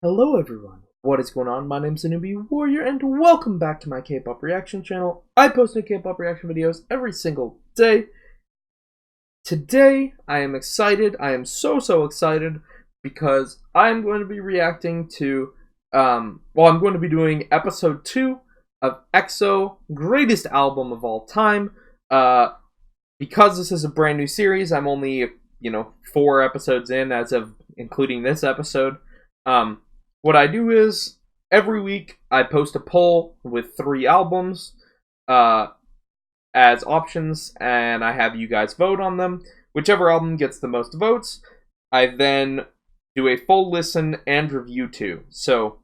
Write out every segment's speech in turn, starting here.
Hello everyone, what is going on? My name's Newbie Warrior and welcome back to my K-pop reaction channel. I post new K-pop reaction videos every single day. Today, I am excited. I am so excited because I'm going to be reacting to, I'm going to be doing episode 2 of EXO, greatest album of all time. Because this is a brand new series, I'm only, 4 episodes in as of including this episode. What I do is, every week, I post a poll with 3 albums as options, and I have you guys vote on them. Whichever album gets the most votes, I then do a full listen and review to. So,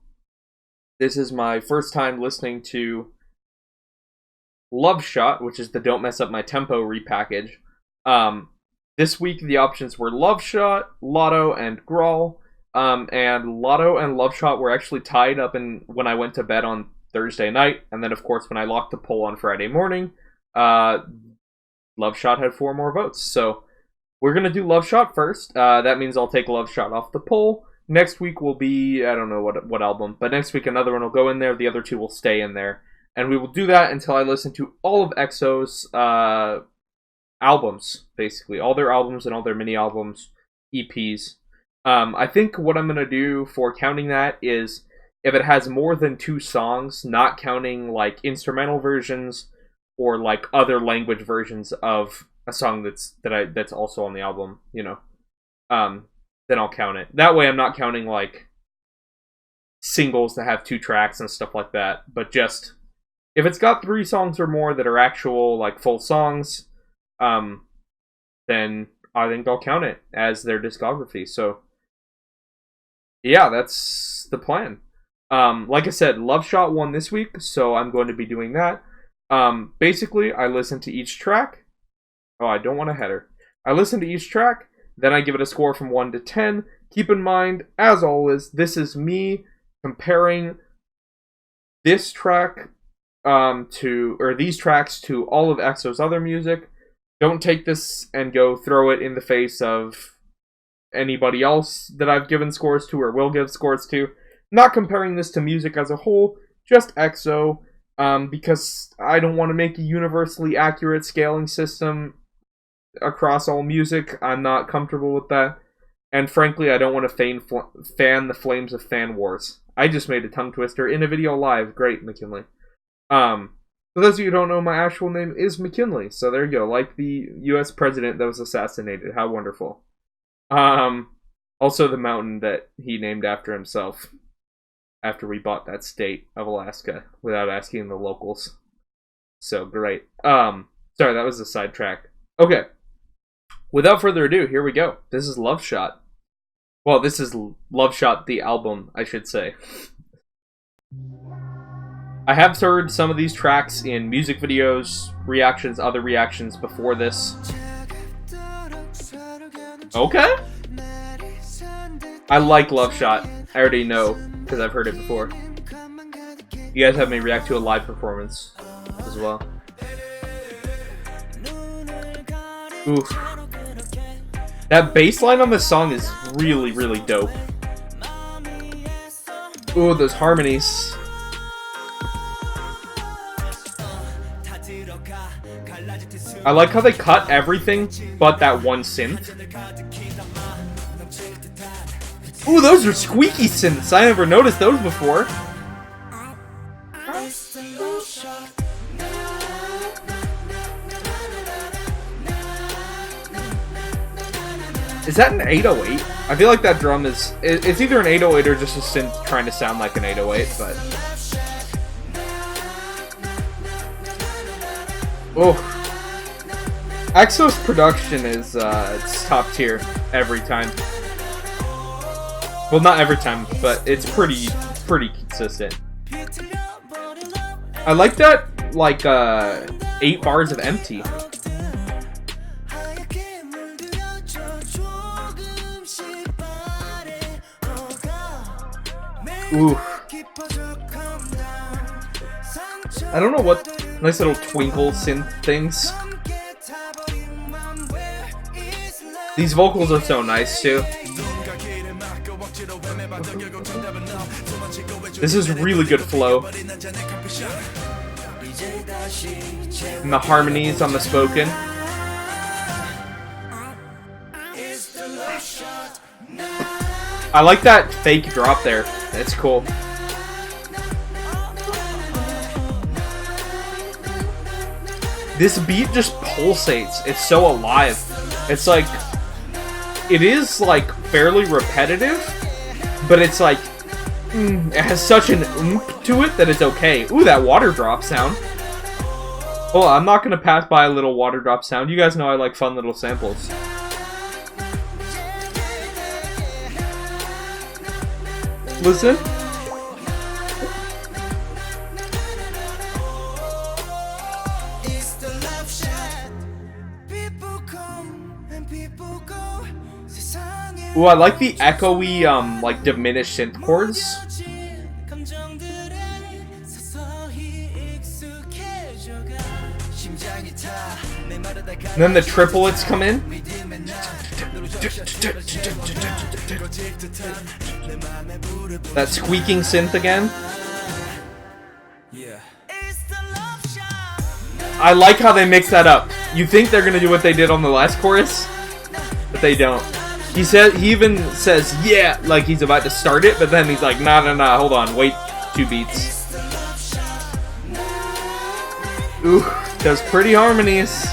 this is my first time listening to Love Shot, which is the Don't Mess Up My Tempo repackage. This week, the options were Love Shot, Lotto, and Grawl. And Lotto and Love Shot were actually tied up when I went to bed on Thursday night, and then of course when I locked the poll on Friday morning, Love Shot had 4 more votes. So we're gonna do Love Shot first. That means I'll take Love Shot off the poll. Next week will be, I don't know what album, but next week another one will go in there. The other 2 will stay in there, and we will do that until I listen to all of EXO's albums, basically all their albums and all their mini albums, EPs. I think what I'm going to do for counting that is if it has more than 2 songs, not counting like instrumental versions or like other language versions of a song that's also on the album, then I'll count it. That way I'm not counting like singles that have 2 tracks and stuff like that, but just if it's got 3 songs or more that are actual like full songs, then I think I'll count it as their discography. So yeah, that's the plan. Like I said, Love Shot won this week, so I'm going to be doing that. Basically, I listen to each track. Oh, I don't want a header. I listen to each track, then I give it a score from 1 to 10. Keep in mind, as always, this is me comparing this track these tracks to all of EXO's other music. Don't take this and go throw it in the face of anybody else that I've given scores to or will give scores to. Not comparing this to music as a whole, just EXO, because I don't want to make a universally accurate scaling system across all music. I'm not comfortable with that, and frankly, I don't want to fan the flames of fan wars. I just made a tongue twister in a video live. Great, McKinley. For those of you who don't know, my actual name is McKinley, so there you go, like the US president that was assassinated. How wonderful. Also the mountain that he named after himself after we bought that state of Alaska without asking the locals. So great. Sorry, that was a sidetrack. Okay. Without further ado, here we go. This is Love Shot. Well, this is Love Shot, the album, I should say. I have heard some of these tracks in music videos, reactions, other reactions before this. Okay. I like Love Shot. I already know, because I've heard it before. You guys have me react to a live performance as well. Oof. That bass line on this song is really dope. Ooh, those harmonies. I like how they cut everything but that one synth. Ooh, those are squeaky synths. I never noticed those before. Is that an 808? I feel like that drum is... It's either an 808 or just a synth trying to sound like an 808, but... Oh. EXO's production is it's top tier every time. Well, not every time, but it's pretty consistent. I like that, like 8 bars of empty. Ooh. I don't know what nice little twinkle synth things. These vocals are so nice too. This is really good flow. And the harmonies on the spoken. I like that fake drop there. It's cool. This beat just pulsates. It's so alive. It's like, it is like fairly repetitive, but it's like, it has such an oomph to it that it's okay. Ooh, that water drop sound. Oh, I'm not gonna pass by a little water drop sound. You guys know I like fun little samples. Listen. Ooh, I like the echoey, like, diminished synth chords. And then the triplets come in. That squeaking synth again. I like how they mix that up. You think they're gonna do what they did on the last chorus, but they don't. He even says, yeah, like he's about to start it, but then he's like, nah, hold on, wait 2 beats. Ooh, those pretty harmonies.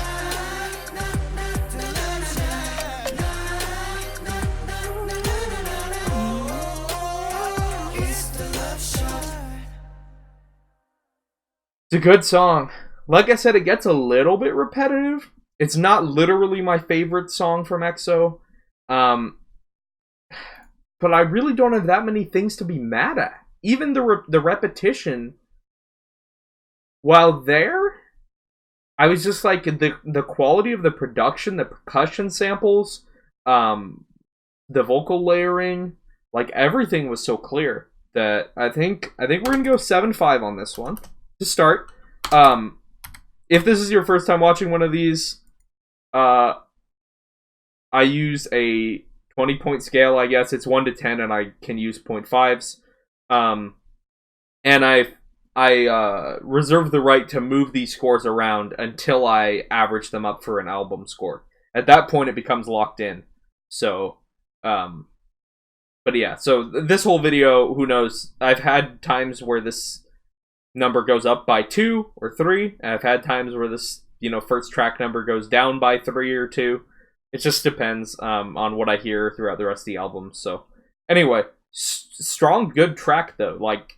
It's a good song. Like I said, it gets a little bit repetitive. It's not literally my favorite song from EXO. But I really don't have that many things to be mad at. Even the repetition, while there, I was just like, the quality of the production, the percussion samples, the vocal layering, like everything was so clear that I think we're gonna go 7.5 on this one to start. If this is your first time watching one of these, I use a 20-point scale, I guess. It's 1 to 10, and I can use 0.5s. And I reserve the right to move these scores around until I average them up for an album score. At that point, it becomes locked in. So, but yeah. So this whole video, who knows? I've had times where this number goes up by 2 or 3. And I've had times where this, first track number goes down by 3 or 2. It just depends on what I hear throughout the rest of the album. So, anyway, strong, good track though. Like,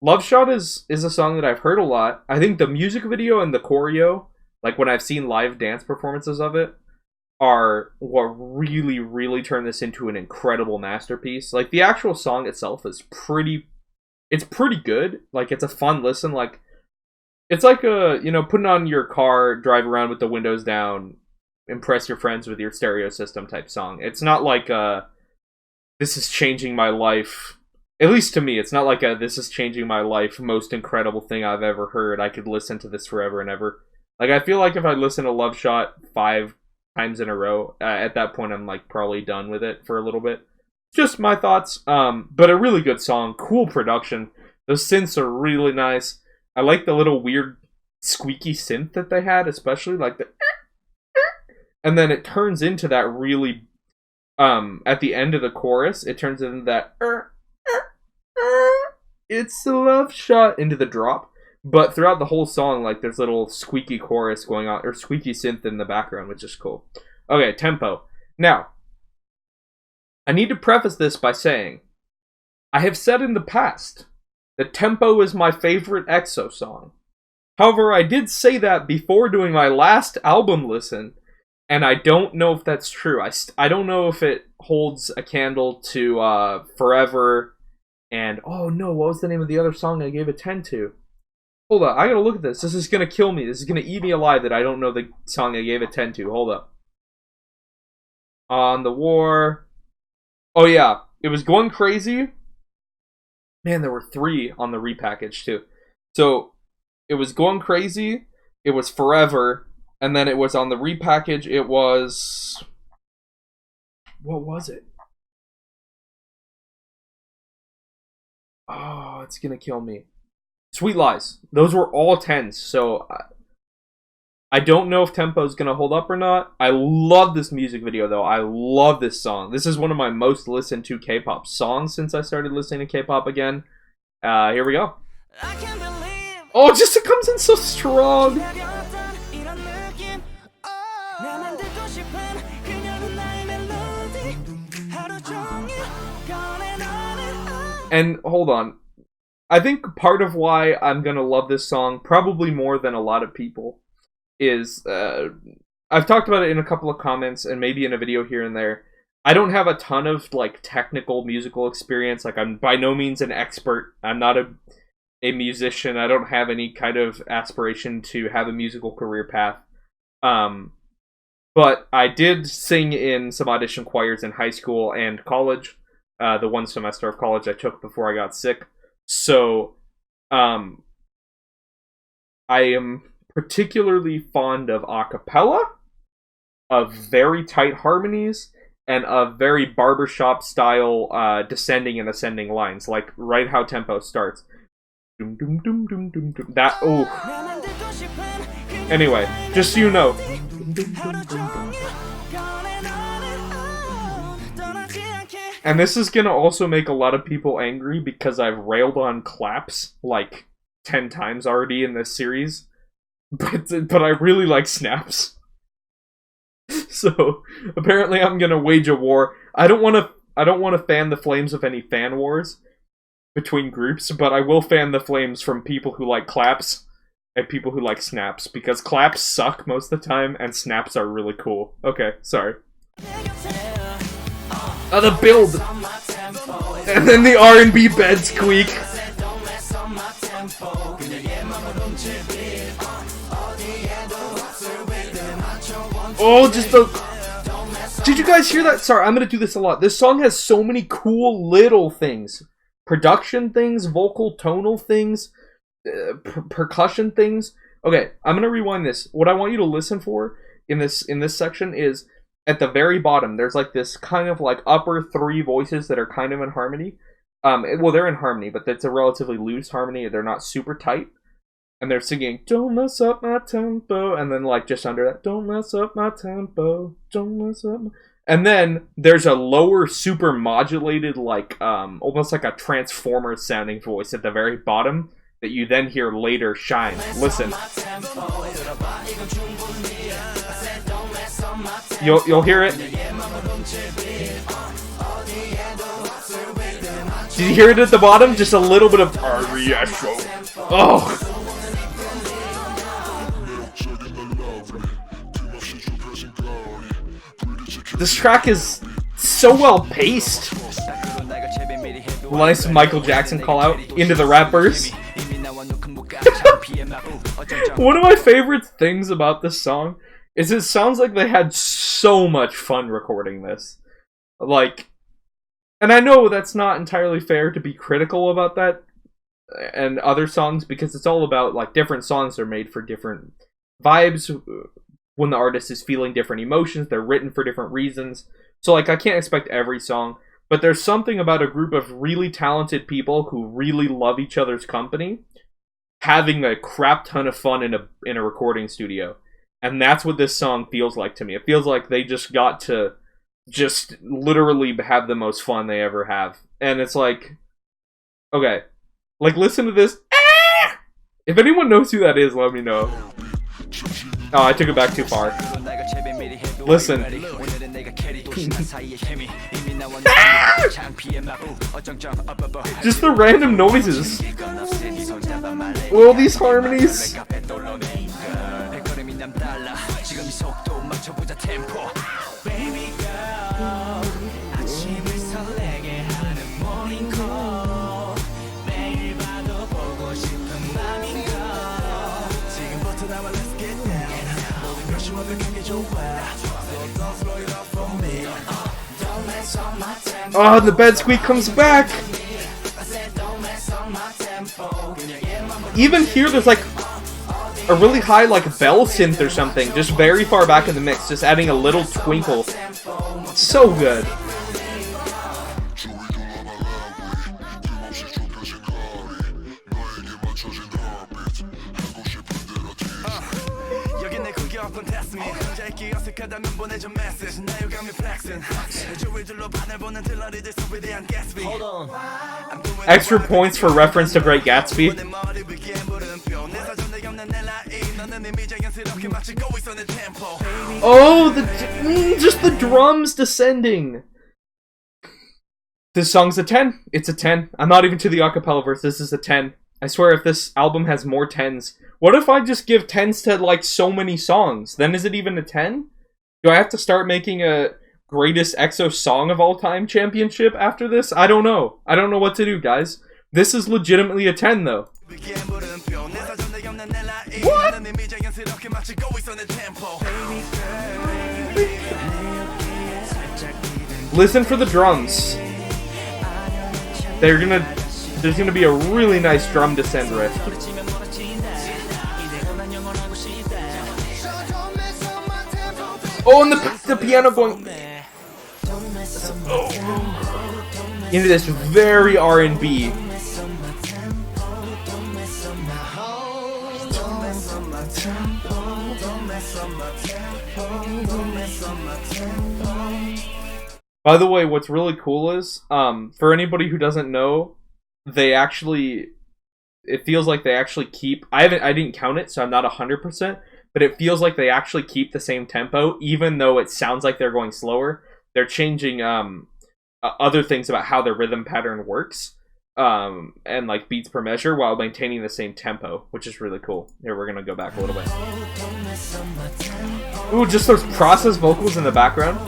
Love Shot is a song that I've heard a lot. I think the music video and the choreo, like when I've seen live dance performances of it, are what really, really turn this into an incredible masterpiece. Like, the actual song itself is pretty good. Like, it's a fun listen. Like, it's like putting on your car, drive around with the windows down, impress your friends with your stereo system type song. It's not like this is changing my life. At least to me, it's not like this is changing my life, most incredible thing I've ever heard. I could listen to this forever and ever. Like, I feel like if I listen to Love Shot 5 times in a row, at that point I'm like probably done with it for a little bit. Just my thoughts. But a really good song, cool production. Those synths are really nice. I like the little weird squeaky synth that they had, especially like the. And then it turns into that really, at the end of the chorus, it turns into that, it's a love shot, into the drop. But throughout the whole song, like, there's little squeaky chorus going on, or squeaky synth in the background, which is cool. Okay, tempo. Now, I need to preface this by saying, I have said in the past that tempo is my favorite EXO song. However, I did say that before doing my last album listen, and I don't know if that's true. I don't know if it holds a candle to Forever and... Oh no, what was the name of the other song I gave a 10 to? Hold up, I gotta look at this. This is gonna kill me. This is gonna eat me alive that I don't know the song I gave a 10 to. Hold up. On the War... Oh yeah, it was Going Crazy. Man, there were 3 on the repackage too. So, it was Going Crazy, it was Forever... And then it was on the repackage, it was... What was it? Oh, it's gonna kill me. Sweet Lies. Those were all 10s, so I don't know if tempo is gonna hold up or not. I love this music video though. I love this song. This is one of my most listened to K-pop songs since I started listening to K-pop again. Here we go. Oh, just it comes in so strong. And hold on. I think part of why I'm gonna love this song, probably more than a lot of people, is I've talked about it in a couple of comments and maybe in a video here and there. I don't have a ton of like technical musical experience. Like, I'm by no means an expert. I'm not a musician. I don't have any kind of aspiration to have a musical career path. But I did sing in some audition choirs in high school and college. The one semester of college I took before I got sick. So, I am particularly fond of a cappella, of very tight harmonies, and of very barbershop style descending and ascending lines, like right how tempo starts. Doom, doom, doom, doom, doom, doom. That, oh. Anyway, just so you know. And this is gonna also make a lot of people angry because I've railed on claps like 10 times already in this series. But I really like snaps. So apparently I'm gonna wage a war. I don't wanna fan the flames of any fan wars between groups, but I will fan the flames from people who like claps and people who like snaps, because claps suck most of the time and snaps are really cool. Okay, sorry. The build! And then the R&B bed squeak. Oh, just the... Did you guys hear that? Sorry, I'm gonna do this a lot. This song has so many cool little things. Production things, vocal tonal things, percussion things. Okay, I'm gonna rewind this. What I want you to listen for in this section is at the very bottom, there's like this kind of like upper 3 voices that are kind of in harmony. Well, they're in harmony, but it's a relatively loose harmony. They're not super tight. And they're singing, don't mess up my tempo. And then like just under that, don't mess up my tempo. Don't mess up my... And then there's a lower super modulated, like almost like a transformer sounding voice at the very bottom that you then hear later shine. Listen. You'll hear it. Did you hear it at the bottom? Just a little bit of oh. This track is so well paced. Nice Michael Jackson call out into the rap verse. One of my favorite things about this song is it sounds like they had so much fun recording this. Like, and I know that's not entirely fair to be critical about that and other songs, because it's all about, like, different songs are made for different vibes. When the artist is feeling different emotions, they're written for different reasons. So, like, I can't expect every song, but there's something about a group of really talented people who really love each other's company having a crap ton of fun in a recording studio. And that's what this song feels like to me. It feels like they just got to just literally have the most fun they ever have. And it's like, okay, like, listen to this. Ah! If anyone knows who that is, let me know. Oh, I took it back too far. Listen. Ah! Just the random noises. All these harmonies. Oh, the bed squeak comes back. Even here, there's like a really high like bell synth or something, just very far back in the mix, just adding a little twinkle. So good. Extra points for reference to Great Gatsby. Oh, just the drums descending. This song's a 10. It's a 10. I'm not even to the acapella verse. This is a 10. I swear if this album has more 10s. What if I just give 10s to, like, so many songs? Then is it even a 10? Do I have to start making a greatest EXO song of all time championship after this? I don't know. I don't know what to do, guys. This is legitimately a 10, though. What? Listen for the drums. There's gonna be a really nice drum descend riff. Oh, and the piano going into this very R&B. By the way, what's really cool is, for anybody who doesn't know, it feels like they actually keep, I didn't count it, so I'm not 100%, but it feels like they actually keep the same tempo, even though it sounds like they're going slower. They're changing, other things about how their rhythm pattern works, and like beats per measure, while maintaining the same tempo, which is really cool. Here, we're gonna go back a little bit. Ooh, just those processed vocals in the background.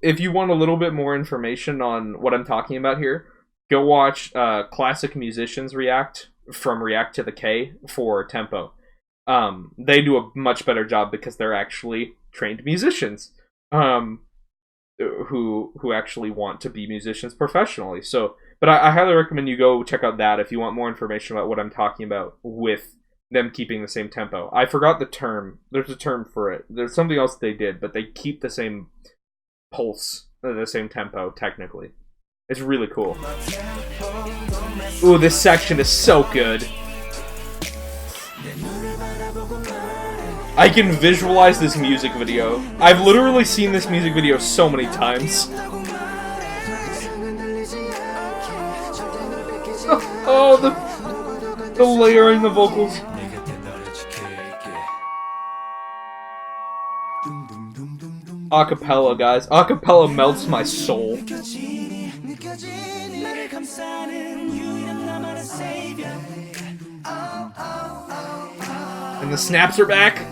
If you want a little bit more information on what I'm talking about here, go watch Classic Musicians React from React to the K for tempo. They do a much better job because they're actually trained musicians who actually want to be musicians professionally. So, but I highly recommend you go check out that if you want more information about what I'm talking about with them keeping the same tempo. I forgot the term. There's a term for it. There's something else they did, but they keep the same pulse, the same tempo, technically. It's really cool. Ooh, this section is so good. I can visualize this music video. I've literally seen this music video so many times. Oh, the layering the vocals. Acapella, guys. Acapella melts my soul. And the snaps are back.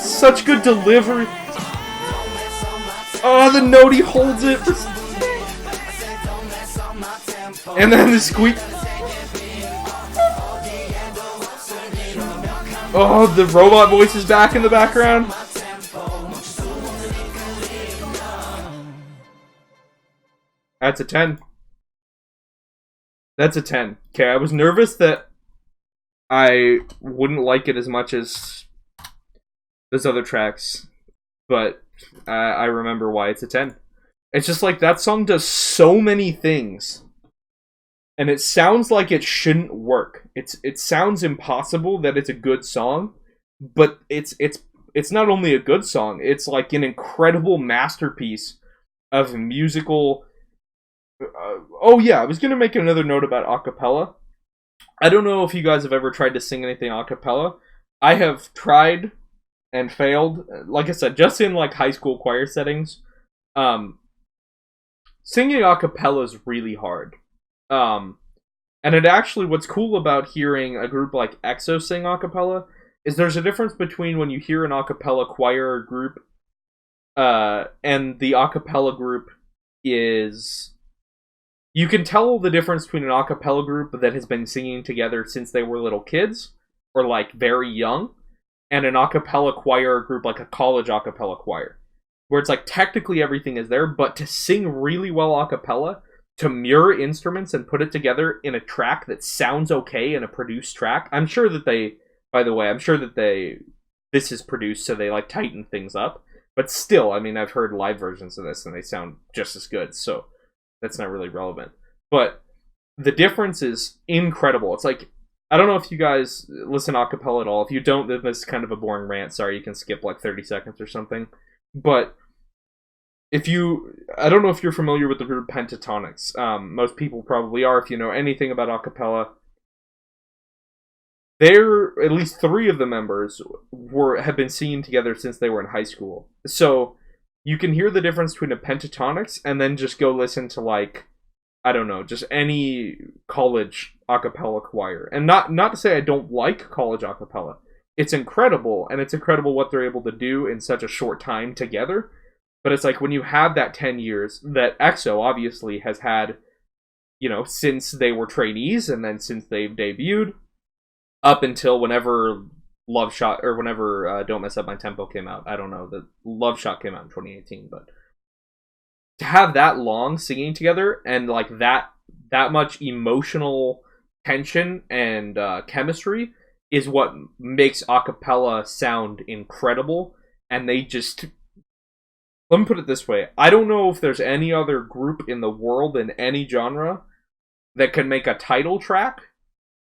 Such good delivery. Oh, the note he holds it. And then the squeak. Oh, the robot voice is back in the background. That's a 10. That's a 10. Okay, I was nervous that I wouldn't like it as much as those other tracks, but I remember why it's a 10. It's just like that song does so many things, and it sounds like it shouldn't work. It sounds impossible that it's a good song, but it's not only a good song, it's like an incredible masterpiece of musical. Oh yeah, I was gonna make another note about acapella. I don't know if you guys have ever tried to sing anything acapella. I have tried and failed. Like I said, just in like high school choir settings. Singing acapella is really hard. And it actually, what's cool about hearing a group like EXO sing acapella is there's a difference between when you hear an acapella choir or group, and the acapella group is... You can tell the difference between an acapella group that has been singing together since they were little kids, or like very young, and an acapella choir group like a college acapella choir, where it's like technically everything is there, but to sing really well acapella, to mirror instruments and put it together in a track that sounds okay in a produced track. I'm sure that they, by the way, this is produced so they like tighten things up. But still, I mean, I've heard live versions of this and they sound just as good, so that's not really relevant. But the difference is incredible. It's like, I don't know if you guys listen a cappella at all. If you don't, then this is kind of a boring rant. Sorry, you can skip like 30 seconds or something. But I don't know if you're familiar with the group Pentatonics. Most people probably are if you know anything about a cappella. At least 3 of the members have been singing together since they were in high school. So you can hear the difference between a Pentatonics and then just go listen to like, I don't know, just any college a cappella choir. And not to say I don't like college a cappella. It's incredible, and it's incredible what they're able to do in such a short time together. But it's like when you have that 10 years that EXO obviously has had, you know, since they were trainees and then since they've debuted up until whenever Love Shot or whenever Don't Mess Up My Tempo came out. I don't know. The Love Shot came out in 2018, but to have that long singing together and like that much emotional tension and chemistry is what makes a cappella sound incredible. And they just... Let me put it this way. I don't know if there's any other group in the world in any genre that can make a title track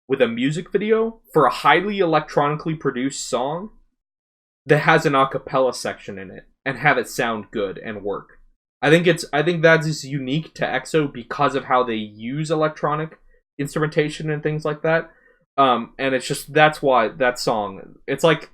with a music video for a highly electronically produced song that has an a cappella section in it and have it sound good and work. I think that is unique to EXO because of how they use electronic instrumentation and things like that. And it's just, that's why that song, it's like,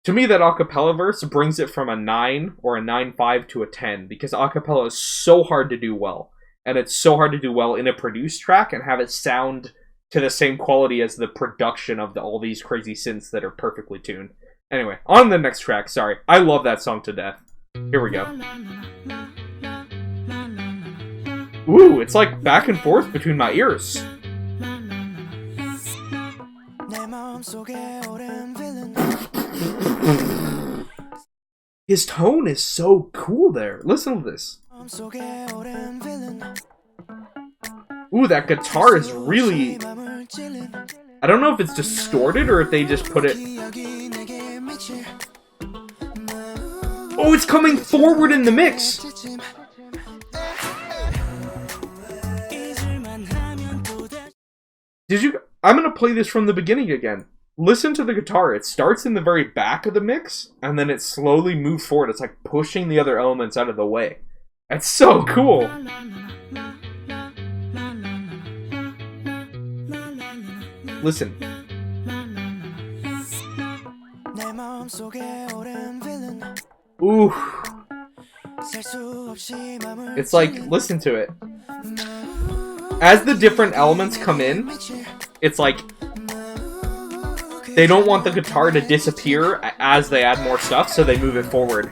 to me, that acapella verse brings it from a 9 or a 9.5 to a 10 because acapella is so hard to do well. And it's so hard to do well in a produced track and have it sound to the same quality as the production of all these crazy synths that are perfectly tuned. Anyway, on the next track, sorry. I love that song to death. Here we go. Ooh, it's like back and forth between my ears. His tone is so cool there. Listen to this. Ooh, that guitar is really... I don't know if it's distorted or if they just put it... Oh, it's coming forward in the mix! I'm gonna play this from the beginning again. Listen to the guitar. It starts in the very back of the mix, and then it slowly moves forward. It's like pushing the other elements out of the way. That's so cool! Listen. Ooh. It's like, listen to it. As the different elements come in, it's like they don't want the guitar to disappear as they add more stuff, so they move it forward.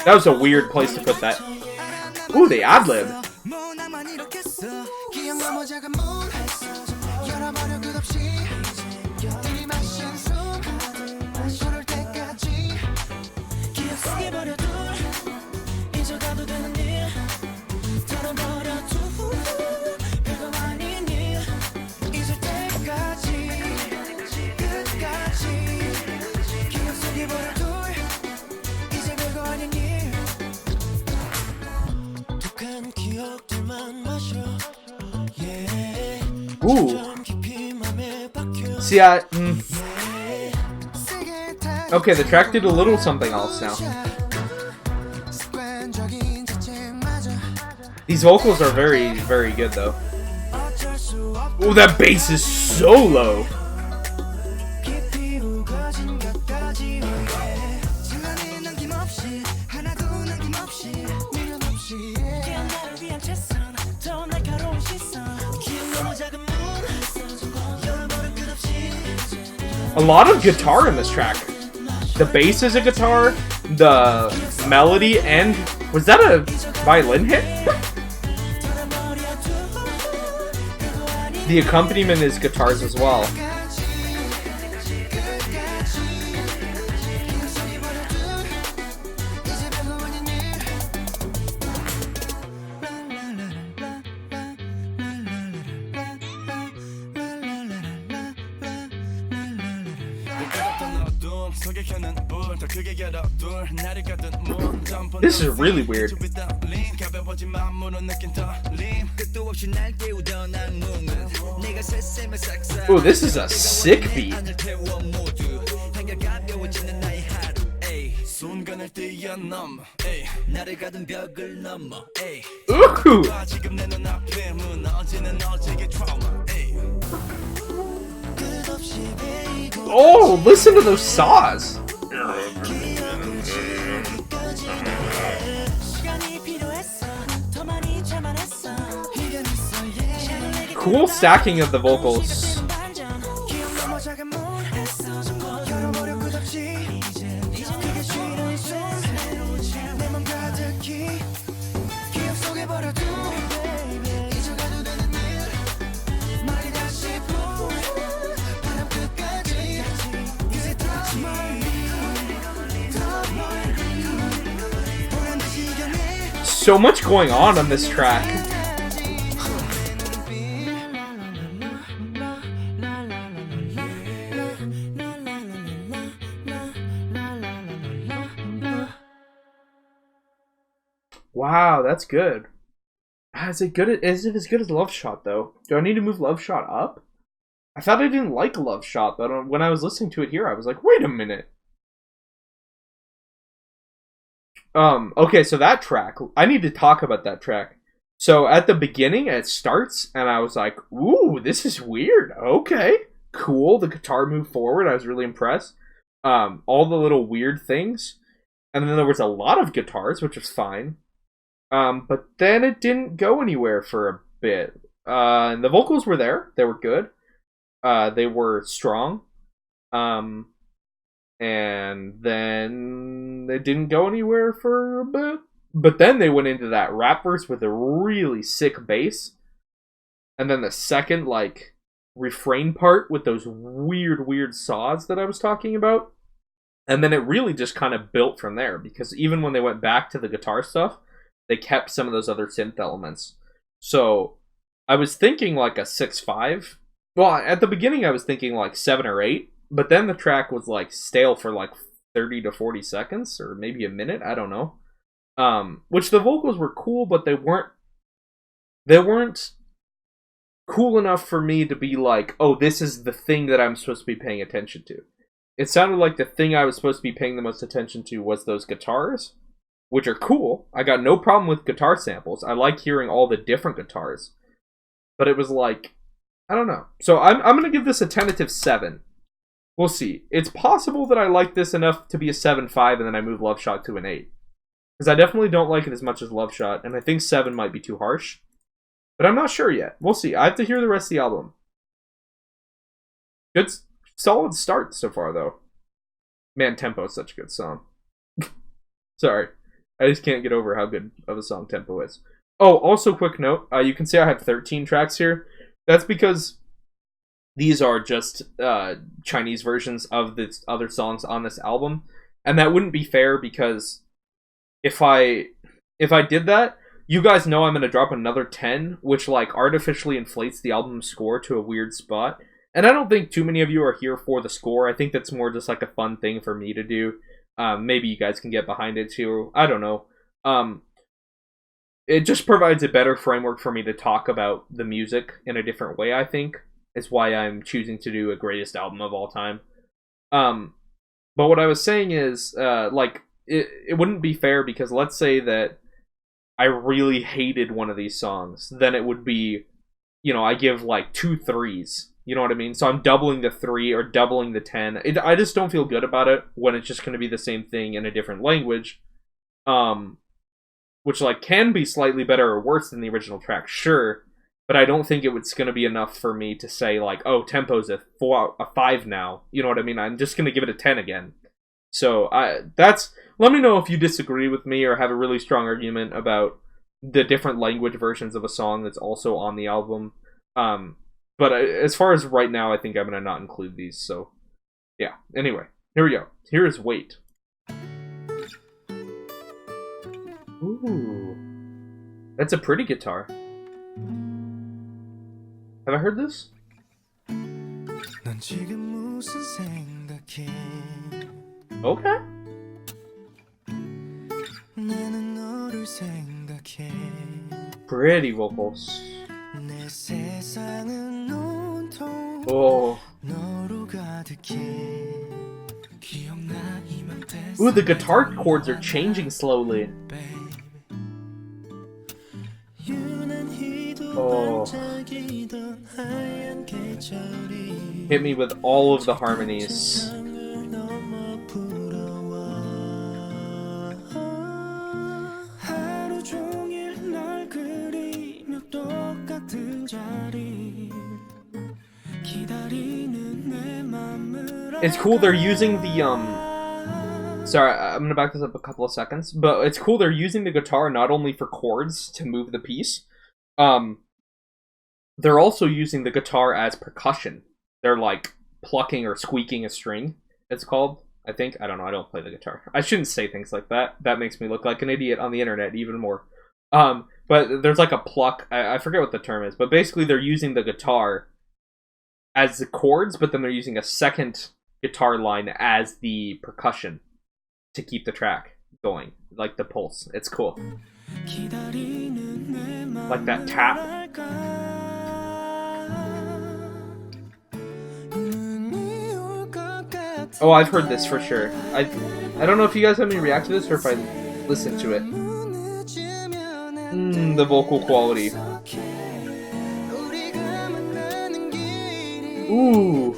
That was a weird place to put that. Ooh, the ad-lib. Ooh. See, okay, the track did a little something else now. These vocals are very, very good, though. Ooh, that bass is so low. A lot of guitar in this track. The bass is a guitar, the melody, and... Was that a violin hit? The accompaniment is guitars as well. This is really weird. Oh, this is a sick beat. Ooh. Oh, listen to those saws. Cool stacking of the vocals. So much going on this track. Wow, that's good. Is it good? Is it as good as Love Shot though? Do I need to move Love Shot up? I thought I didn't like Love Shot, but when I was listening to it here, I was like, wait a minute. Okay, so that track, I need to talk about that track. So at the beginning, it starts, and I was like, ooh, this is weird. Okay, cool. The guitar moved forward. I was really impressed. All the little weird things. And then there was a lot of guitars, which was fine. But then it didn't go anywhere for a bit. And the vocals were there. They were good. They were strong. And then they didn't go anywhere for a bit. But then they went into that rap verse with a really sick bass. And then the second, like, refrain part with those weird saws that I was talking about. And then it really just kind of built from there. Because even when they went back to the guitar stuff, they kept some of those other synth elements. So I was thinking like a 6.5. Well, at the beginning I was thinking like 7 or 8. But then the track was like stale for like 30 to 40 seconds or maybe a minute. I don't know. Which the vocals were cool, but they weren't cool enough for me to be like, oh, this is the thing that I'm supposed to be paying attention to. It sounded like the thing I was supposed to be paying the most attention to was those guitars, which are cool. I got no problem with guitar samples. I like hearing all the different guitars. But it was like, I don't know. So I'm going to give this a tentative 7. We'll see. It's possible that I like this enough to be a 7.5 and then I move Love Shot to an 8. Because I definitely don't like it as much as Love Shot, and I think 7 might be too harsh. But I'm not sure yet. We'll see. I have to hear the rest of the album. Good, solid start so far, though. Man, Tempo is such a good song. Sorry. I just can't get over how good of a song Tempo is. Oh, also quick note. You can see I have 13 tracks here. That's because these are just Chinese versions of the other songs on this album. And that wouldn't be fair because if I did that, you guys know I'm going to drop another 10, which like artificially inflates the album score to a weird spot. And I don't think too many of you are here for the score. I think that's more just like a fun thing for me to do. Maybe you guys can get behind it too. I don't know. It just provides a better framework for me to talk about the music in a different way, I think. Is why I'm choosing to do a greatest album of all time. But what I was saying is, it wouldn't be fair because let's say that I really hated one of these songs. Then it would be, I give like 2 3s. You know what I mean? So I'm doubling the 3 or doubling the 10. I just don't feel good about it when it's just going to be the same thing in a different language. Which like can be slightly better or worse than the original track, sure. But I don't think it's going to be enough for me to say like, oh, Tempo's a 5 now. You know what I mean? I'm just going to give it a 10 again. So let me know if you disagree with me or have a really strong argument about the different language versions of a song that's also on the album. But as far as right now, I think I'm going to not include these. So yeah. Anyway, here we go. Here is Wait. Ooh. That's a pretty guitar. Have I heard this? Okay. Pretty vocals. Oh. Ooh, the guitar chords are changing slowly. Oh. Hit me with all of the harmonies. It's cool they're using the sorry, I'm gonna back this up a couple of seconds, but it's cool they're using the guitar not only for chords to move the piece, they're also using the guitar as percussion. They're like plucking or squeaking a string, it's called. I think. I don't know, I don't play the guitar. I shouldn't say things like that. That makes me look like an idiot on the internet even more. But there's like a pluck, I forget what the term is, but basically they're using the guitar as the chords, but then they're using a second guitar line as the percussion to keep the track going, like the pulse. It's cool. Like that tap. Oh, I've heard this for sure. I don't know if you guys have me react to this or if I listen to it. The vocal quality. Ooh.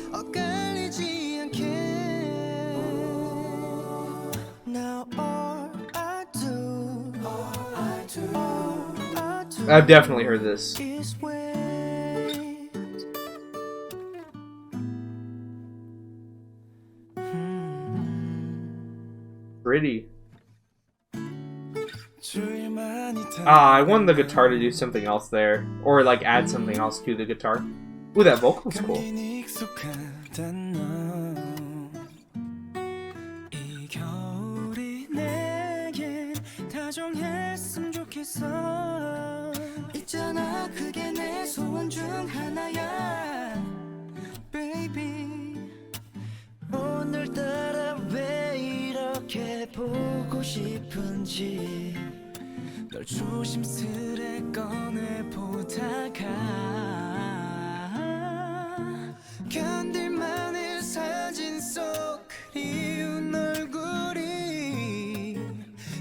I've definitely heard this. Pretty. I want the guitar to do something else there. Or like add something else to the guitar. Ooh, that vocal's cool. 보고 싶은지 널 조심스레 꺼내보다가 견딜만의 사진 속 그리운 얼굴이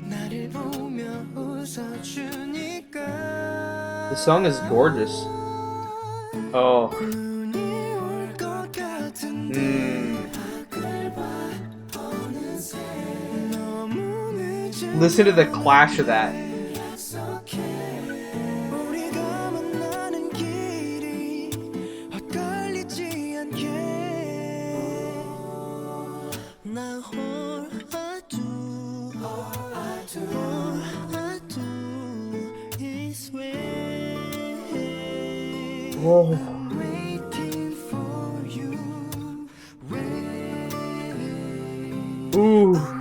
나를 보며 웃어주니까. The song is gorgeous. Oh. Listen to the clash of that. Whoa. Ooh.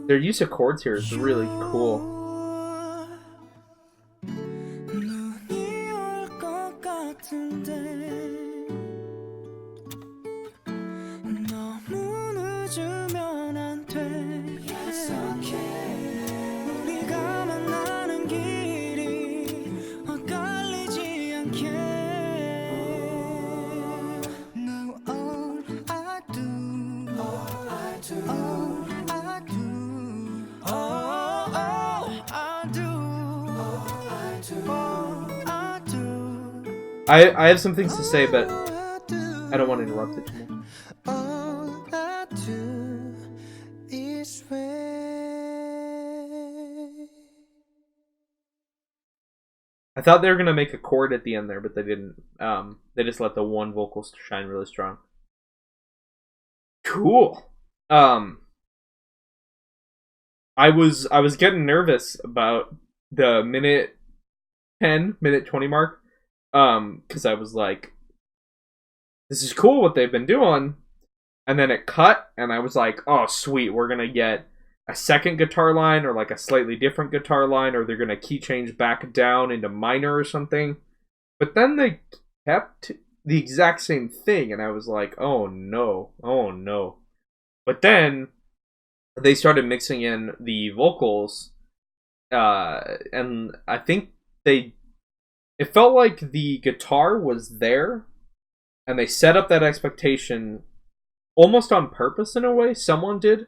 Their use of chords here is really cool. I have some things to say, but I don't want to interrupt it too much. I thought they were gonna make a chord at the end there, but they didn't. They just let the one vocal shine really strong. Cool. I was getting nervous about the minute 10, minute 20 mark. Because I was like, this is cool what they've been doing. And then it cut, and I was like, oh, sweet, we're gonna get a second guitar line or like a slightly different guitar line, or they're going to key change back down into minor or something. But then they kept the exact same thing, and I was like, oh no. But then they started mixing in the vocals, and I think it felt like the guitar was there, and they set up that expectation almost on purpose in a way. Someone did,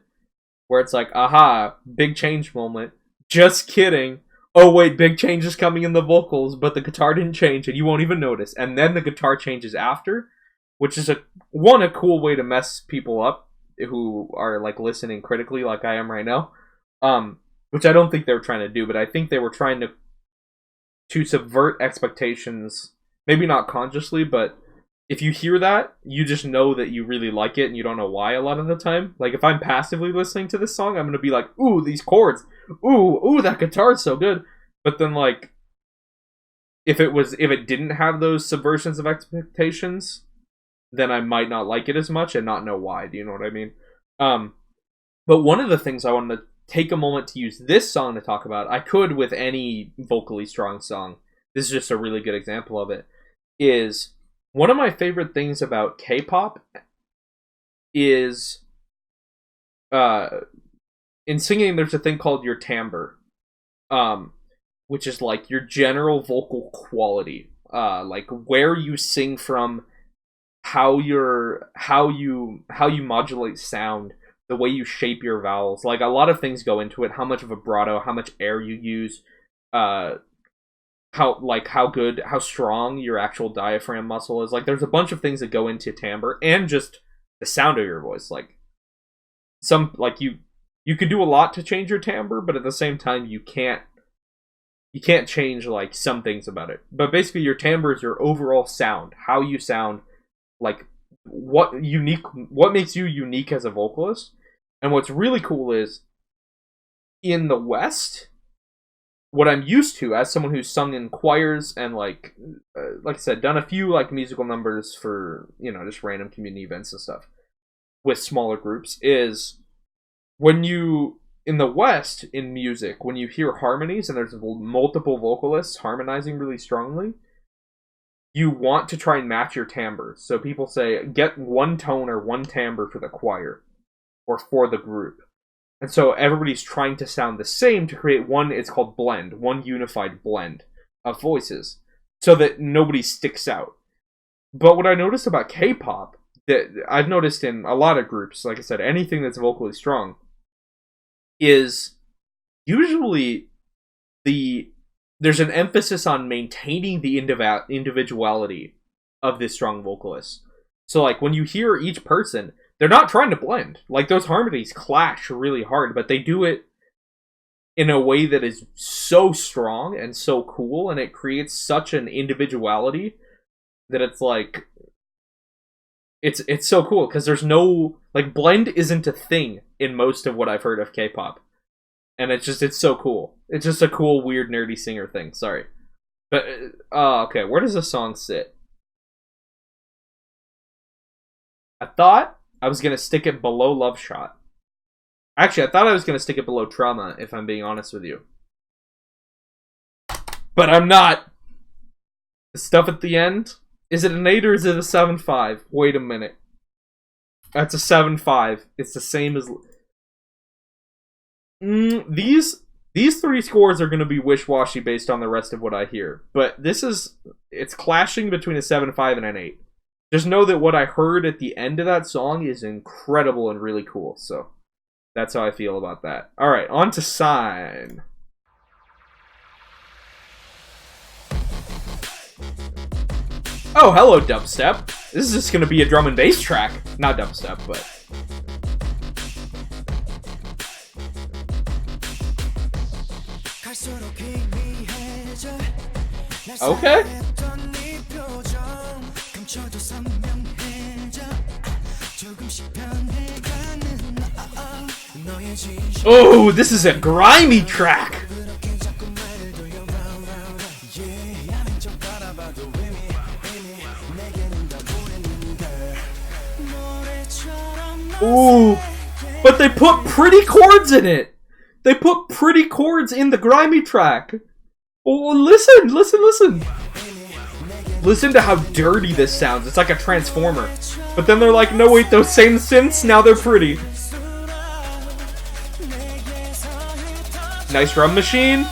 where it's like, aha, big change moment. Just kidding. Oh wait, big change is coming in the vocals, but the guitar didn't change, and you won't even notice. And then the guitar changes after, which is a cool way to mess people up who are like listening critically, like I am right now. Which I don't think they were trying to do, but I think they were trying to subvert expectations. Maybe not consciously, but if you hear that, you just know that you really like it, and you don't know why a lot of the time. Like, if I'm passively listening to this song, I'm going to be like, ooh, these chords. Ooh, that guitar's so good. But then, like, if it didn't have those subversions of expectations, then I might not like it as much and not know why. Do you know what I mean? But one of the things I wanted to take a moment to use this song to talk about, I could with any vocally strong song, this is just a really good example of it, is one of my favorite things about K-pop is in singing there's a thing called your timbre, which is like your general vocal quality, like where you sing from, how you modulate sound, the way you shape your vowels. Like, a lot of things go into it. How much vibrato, how much air you use, how strong your actual diaphragm muscle is. Like, there's a bunch of things that go into timbre, and just the sound of your voice. Like, you could do a lot to change your timbre, but at the same time you can't change like some things about it. But basically your timbre is your overall sound, how you sound, like what makes you unique as a vocalist. And what's really cool is, in the West, what I'm used to as someone who's sung in choirs and like I said, done a few like musical numbers for, just random community events and stuff with smaller groups, is when you, in the West, in music, when you hear harmonies and there's multiple vocalists harmonizing really strongly, you want to try and match your timbre. So people say, get one tone or one timbre for the choir or for the group. And so everybody's trying to sound the same to create one, it's called blend, one unified blend of voices, so that nobody sticks out. But what I noticed about K-pop, that I've noticed in a lot of groups, like I said, anything that's vocally strong, is usually there's an emphasis on maintaining the individuality of this strong vocalist. So like when you hear each person, they're not trying to blend. Like, those harmonies clash really hard, but they do it in a way that is so strong and so cool, and it creates such an individuality that it's like, it's so cool, because there's no, like, blend isn't a thing in most of what I've heard of K-pop. And it's so cool. It's just a cool, weird, nerdy singer thing. Sorry. But, okay, where does the song sit? I thought I was going to stick it below Love Shot. Actually, I thought I was going to stick it below Trauma, if I'm being honest with you. But I'm not. The stuff at the end, is it an 8 or is it a 7.5? Wait a minute. That's a 7.5. It's the same as... These three scores are going to be wish-washy based on the rest of what I hear. But it's clashing between a 7.5 and an 8. Just know that what I heard at the end of that song is incredible and really cool. So that's how I feel about that. Alright, on to Sign. Oh, hello, dubstep. This is just going to be a drum and bass track. Not dubstep, but... Okay. Oh, this is a grimy track. Ooh, but they put pretty chords in it. They put pretty chords in the grimy track. Oh, listen, listen, listen. Listen to how dirty this sounds. It's like a transformer. But then they're like, no wait, those same synths, now they're pretty. Nice drum machine.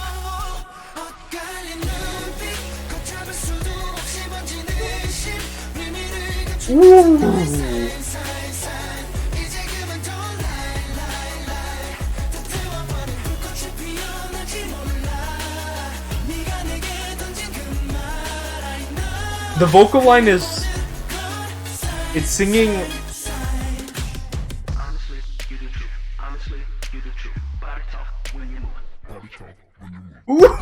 Ooh. The vocal line is... It's singing... Ooh.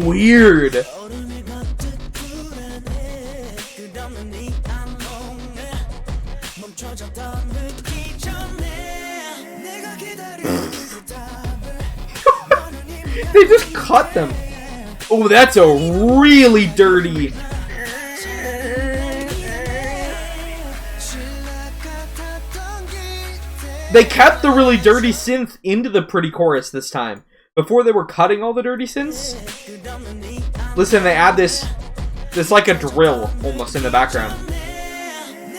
Weird. They just cut them. Oh, that's a really dirty. They kept the really dirty synth into the pretty chorus this time. Before they were cutting all the dirty synths. Listen, they add this like a drill almost in the background.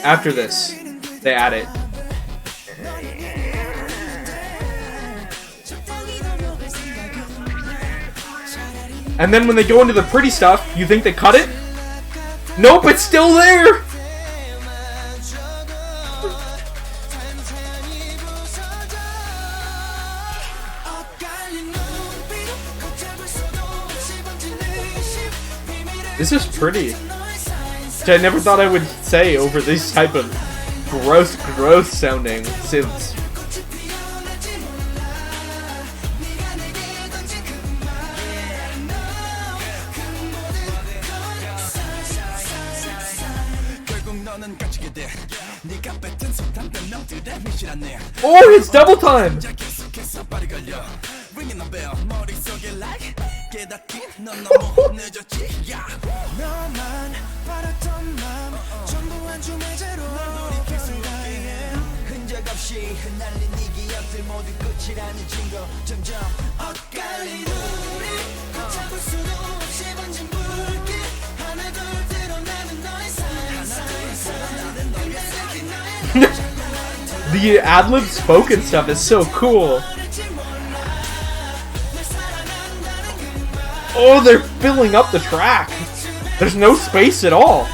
After this, they add it. And then when they go into the pretty stuff, you think they cut it? Nope, it's still there! This is pretty. Which I never thought I would say over these type of gross sounding synths. Oh, it's double time! The ad-lib spoken stuff is so cool. Oh, they're filling up the track. There's no space at all.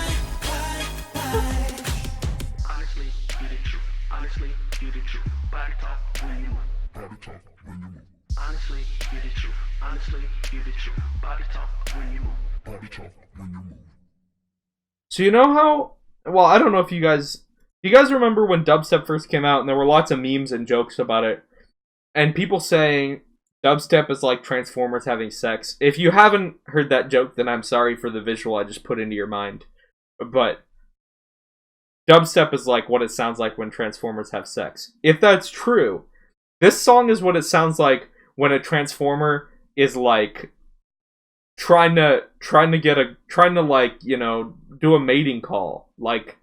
So you know how, well, I don't know if you guys remember when dubstep first came out and there were lots of memes and jokes about it and people saying dubstep is like Transformers having sex. If you haven't heard that joke, then I'm sorry for the visual I just put into your mind. But dubstep is like what it sounds like when Transformers have sex. If that's true, this song is what it sounds like when a Transformer is like trying to like, you know, do a mating call. Like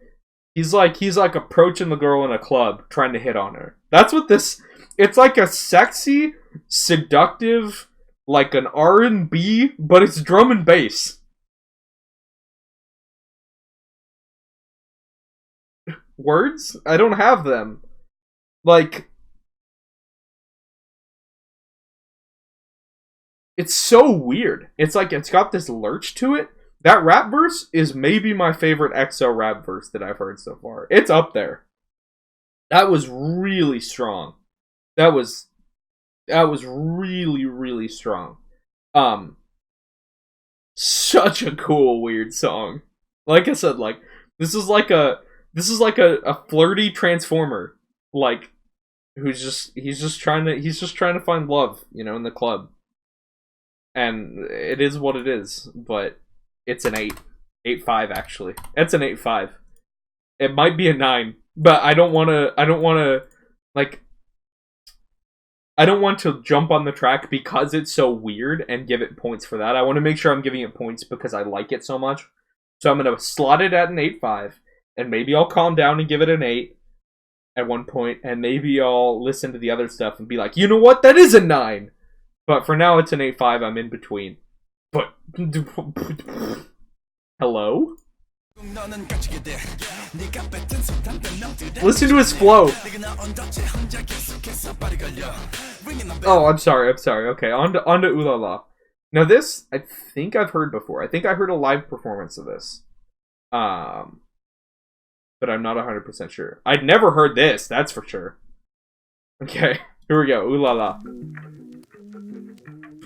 he's like approaching the girl in a club trying to hit on her. That's what this, it's like a sexy, seductive, like an R&B, but it's drum and bass. Words? I don't have them. Like, it's so weird. It's like, it's got this lurch to it. That rap verse is maybe my favorite EXO rap verse that I've heard so far. It's up there. That was really strong. That was really, really strong. Such a cool, weird song. Like I said, like, this is like a flirty Transformer. Like, he's just trying to find love, you know, in the club. And it is what it is, but it's an 8.5 actually. It's an 8.5. It might be a 9, but I don't want to jump on the track because it's so weird and give it points for that. I want to make sure I'm giving it points because I like it so much. So I'm going to slot it at an 8.5, and maybe I'll calm down and give it an 8. at one point, and maybe I'll listen to the other stuff and be like, you know what, that is a 9. But for now, it's an 8.5. I'm in between. But hello? Listen to his flow. Oh, I'm sorry. Okay, on to Ooh La La. Now this, I think I've heard before. I think I heard a live performance of this. But I'm not 100% sure. I'd never heard this, that's for sure. Okay, here we go. Ooh La La.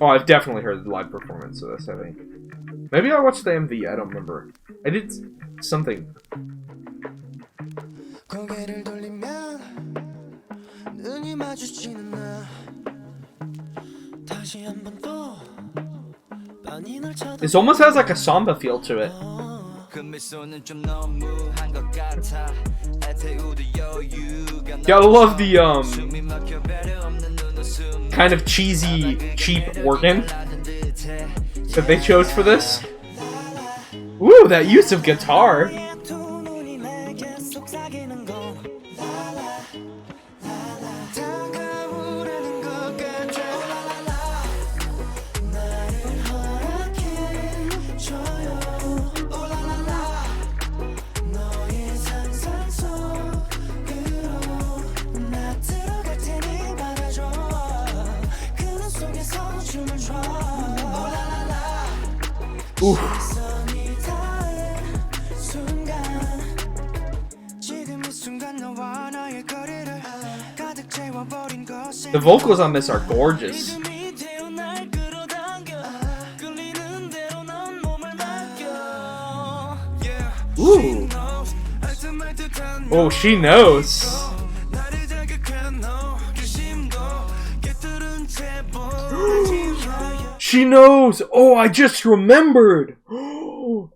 Oh, I've definitely heard the live performance of this, I think. Maybe I watched the MV, I don't remember. I did something. This almost has like a samba feel to it. Gotta love the kind of cheesy, cheap organ that they chose for this. Ooh, that use of guitar. Ooh. The vocals on this are gorgeous. Ooh. Oh, she knows. She knows! Oh, I just remembered! Oh!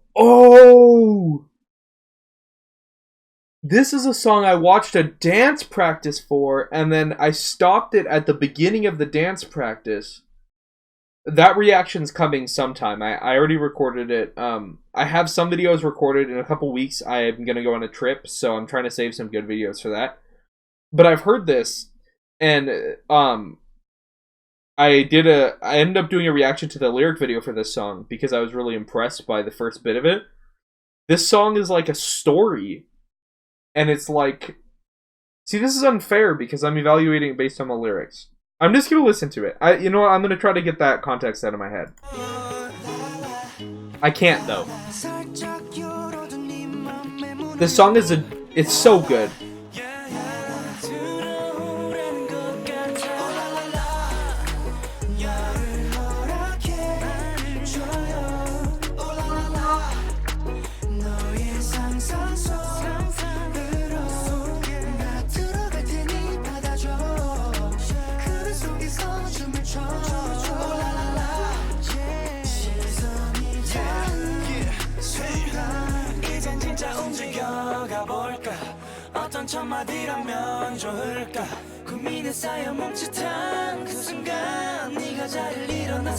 This is a song I watched a dance practice for, and then I stopped it at the beginning of the dance practice. That reaction's coming sometime. I already recorded it. I have some videos recorded. In a couple weeks, I'm gonna go on a trip, so I'm trying to save some good videos for that. But I've heard this, and I ended up doing a reaction to the lyric video for this song because I was really impressed by the first bit of it. This song is like a story, and it's like, see, this is unfair because I'm evaluating it based on the lyrics. I'm just gonna listen to it. You know what? I'm gonna try to get that context out of my head. I can't though. This song it's so good.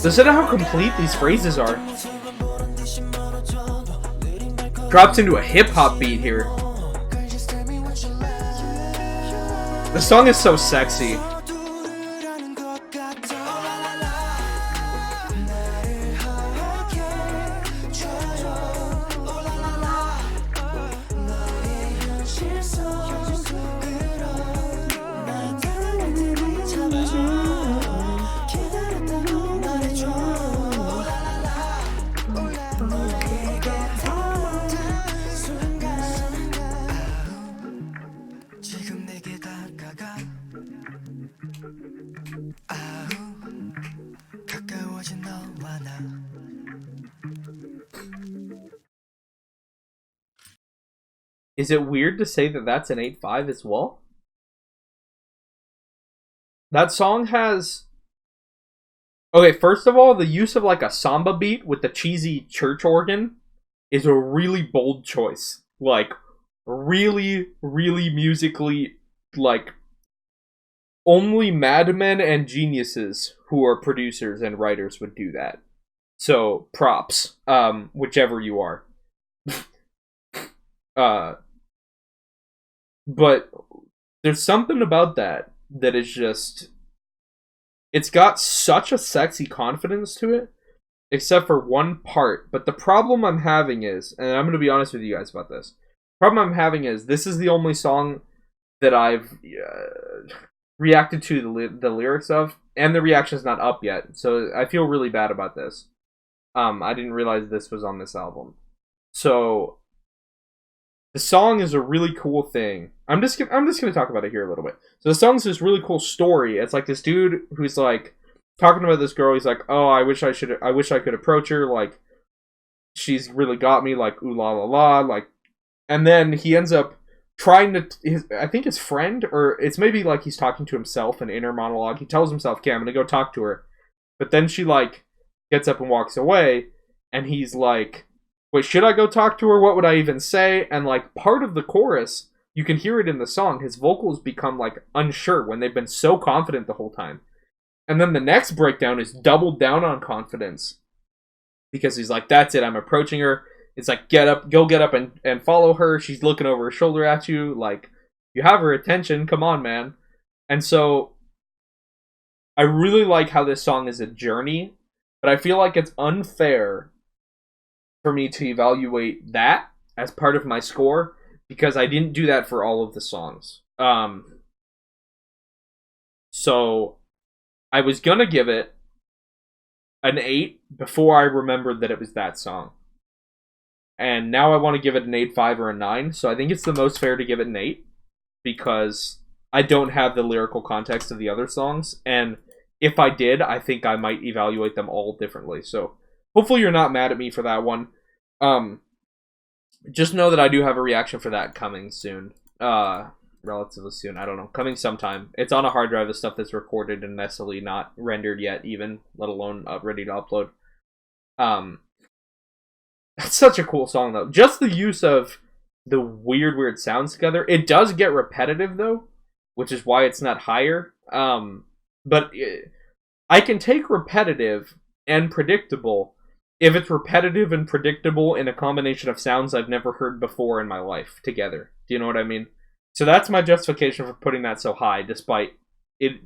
Listen to how complete these phrases are. Drops into a hip-hop beat here. The song is so sexy. Is it weird to say that that's an 8.5 as well? That song has... Okay, first of all, the use of like a samba beat with the cheesy church organ is a really bold choice. Like, really, really musically, like, only madmen and geniuses who are producers and writers would do that. So, props, whichever you are. But There's something about that is just, it's got such a sexy confidence to it, except for one part. But the problem I'm having is, and I'm going to be honest with you guys about this, the problem I'm having is, this is the only song that I've reacted to the lyrics of, and the reaction's not up yet, so I feel really bad about this. I didn't realize this was on this album. So the song is a really cool thing. I'm just gonna talk about it here a little bit. So the song's this really cool story. It's like this dude who's like talking about this girl. He's like, "Oh, I wish I could approach her. Like, she's really got me. Like, ooh la la la. Like," and then he ends up trying to. I think his friend, or it's maybe like he's talking to himself, an inner monologue. He tells himself, "Okay, I'm gonna go talk to her," but then she like gets up and walks away, and he's like, "Wait, should I go talk to her? What would I even say?" And like part of the chorus, you can hear it in the song, his vocals become like unsure when they've been so confident the whole time. And then the next breakdown is doubled down on confidence, because he's like, "That's it, I'm approaching her." It's like, get up and follow her. She's looking over her shoulder at you. Like, you have her attention. Come on, man. And so I really like how this song is a journey, but I feel like it's unfair for me to evaluate that as part of my score, because I didn't do that for all of the songs. So I was gonna give it an 8 before I remembered that it was that song. And now I want to give it an 8.5 or a 9, so I think it's the most fair to give it an 8, because I don't have the lyrical context of the other songs, and if I did, I think I might evaluate them all differently. So hopefully you're not mad at me for that one. Just know that I do have a reaction for that coming soon. Relatively soon, I don't know. Coming sometime. It's on a hard drive of stuff that's recorded and necessarily not rendered yet, even, let alone ready to upload. That's such a cool song, though. Just the use of the weird sounds together. It does get repetitive, though, which is why it's not higher. But I can take repetitive and predictable if it's repetitive and predictable in a combination of sounds I've never heard before in my life together. Do you know what I mean? So that's my justification for putting that so high, despite it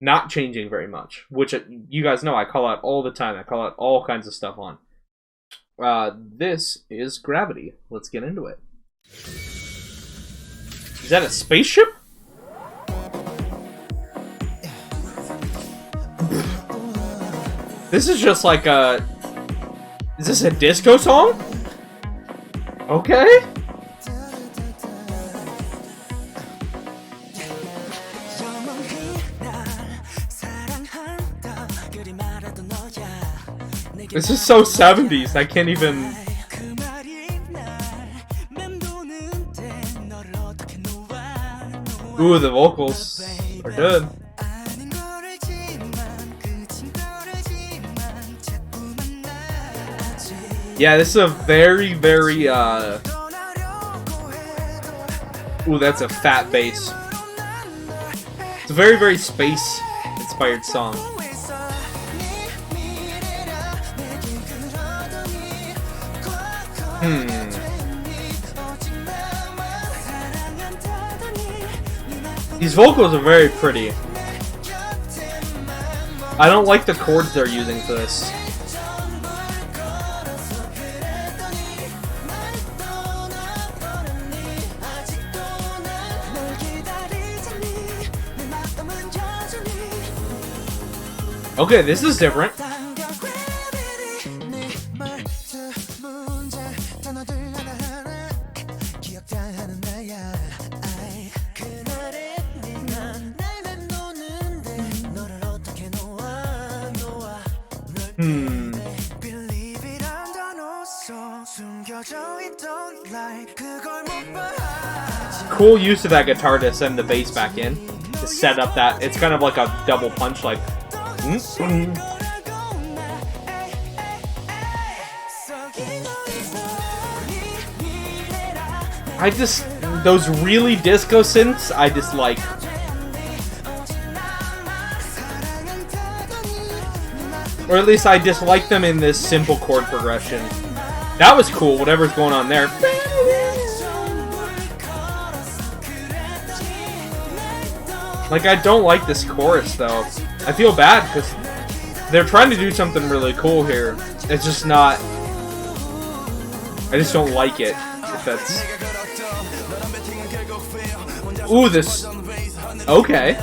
not changing very much. Which, you guys know, I call out all the time. I call out all kinds of stuff on. This is Gravity. Let's get into it. Is that a spaceship? This is just like a... Is this a disco song? Okay. This is so 70s, I can't even... Ooh, the vocals are good. Yeah, this is a very, ooh, that's a fat bass. It's a very space-inspired song. These vocals are very pretty. I don't like the chords they're using for this. Okay, this is different. Cool use of that guitar to send the bass back in, to set up that, it's kind of like a double punch, like I just, those really disco synths, I dislike. Or at least I dislike them in this simple chord progression. That was cool, whatever's going on there. Like, I don't like this chorus, though. I feel bad, because they're trying to do something really cool here. It's just not... I just don't like it, if that's... Ooh, this... Okay.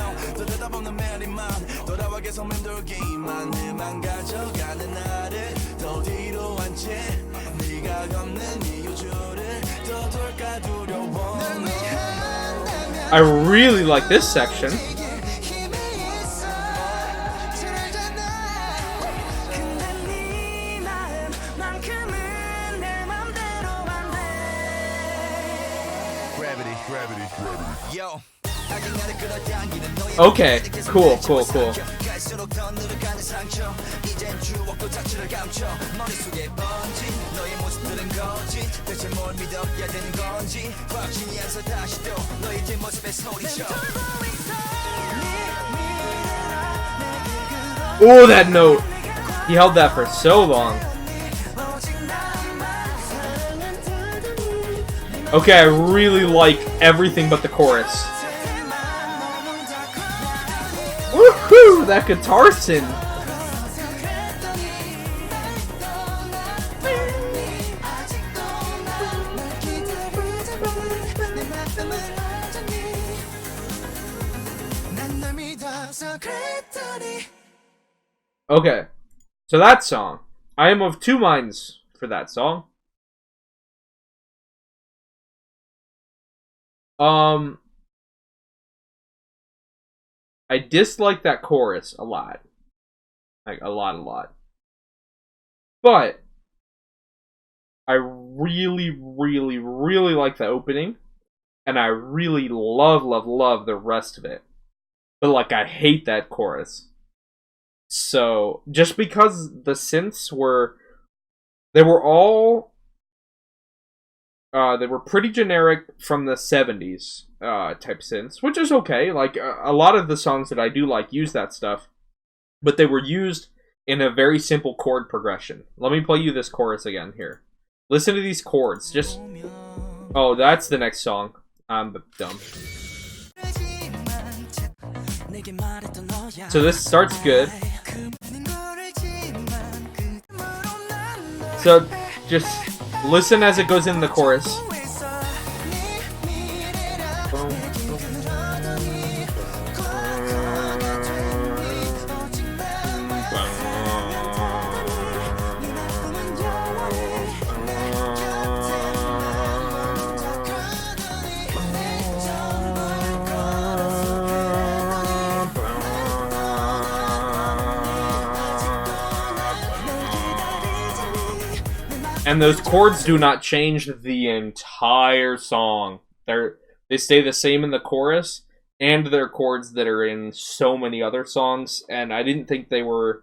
I really like this section. Okay, cool. Oh, that note! He held that for so long. Okay, I really like everything but the chorus. Woohoo! That guitar synth! Okay, so that song. I am of two minds for that song. I dislike that chorus a lot. Like, a lot. But I really like the opening. And I really love the rest of it. But, like, I hate that chorus. So, just because the synths were... They were all... they were pretty generic from the 70s type synths, which is okay. Like, a lot of the songs that I do like use that stuff. But they were used in a very simple chord progression. Let me play you this chorus again here. Listen to these chords. Just... Oh, that's the next song. I'm dumb. So this starts good. So just listen as it goes in the chorus. And those chords do not change the entire song. They stay the same in the chorus, and they're chords that are in so many other songs, and I didn't think they were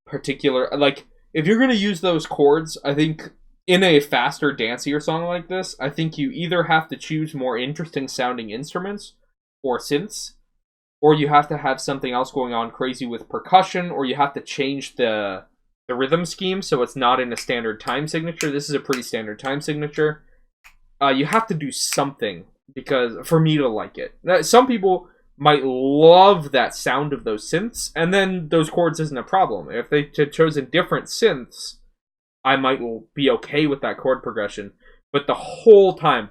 particular. Like, if you're going to use those chords, I think in a faster, dancier song like this, I think you either have to choose more interesting sounding instruments or synths, or you have to have something else going on crazy with percussion, or you have to change the rhythm scheme so it's not in a standard time signature. This is a pretty standard time signature. You have to do something because for me to like it. Some people might love that sound of those synths, and then those chords isn't a problem. If they had chosen different synths, I might be okay with that chord progression. But the whole time,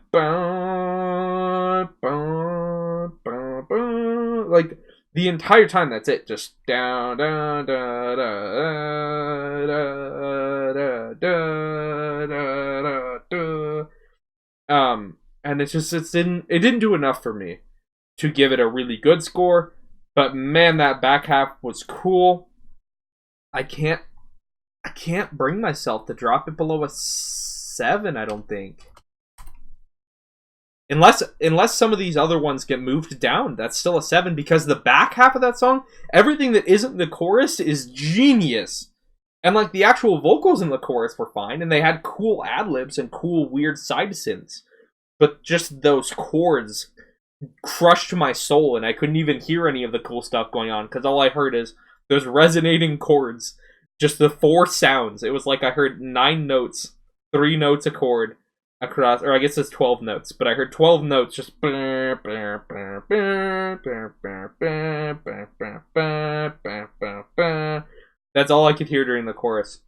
like, the entire time, that's it. Just down, down, da, da, da, da, da, da, da, da. And it didn't do enough for me to give it a really good score. But man, that back half was cool. I can't bring myself to drop it below a 7, I don't think. Unless some of these other ones get moved down, that's still a 7, because the back half of that song, everything that isn't the chorus is genius. And like the actual vocals in the chorus were fine, and they had cool ad-libs and cool weird side synths. But just those chords crushed my soul, and I couldn't even hear any of the cool stuff going on, because all I heard is those resonating chords. Just the 4 sounds. It was like I heard 9 notes, 3 notes a chord, across, or I guess it's 12 notes, but I heard 12 notes just. That's all I could hear during the chorus.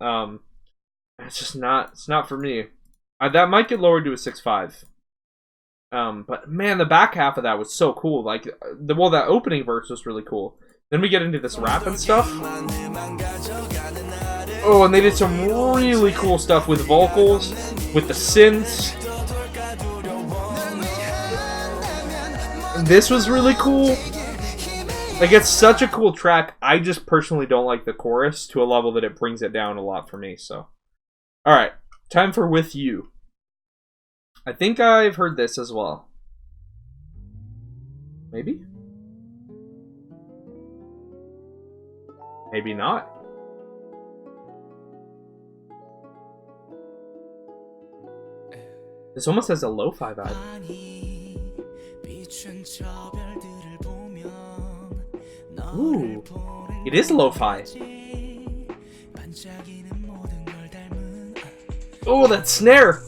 It's just not. It's not for me. That might get lowered to a 6.5. But man, the back half of that was so cool. Like, that opening verse was really cool. Then we get into this rap and stuff. Oh, and they did some really cool stuff with vocals, with the synths. This was really cool. Like, it's such a cool track. I just personally don't like the chorus to a level that it brings it down a lot for me. So, all right, time for With You. I think I've heard this as well. Maybe? Maybe not. This almost has a lo-fi vibe. Ooh. It is lo-fi. Oh, that snare!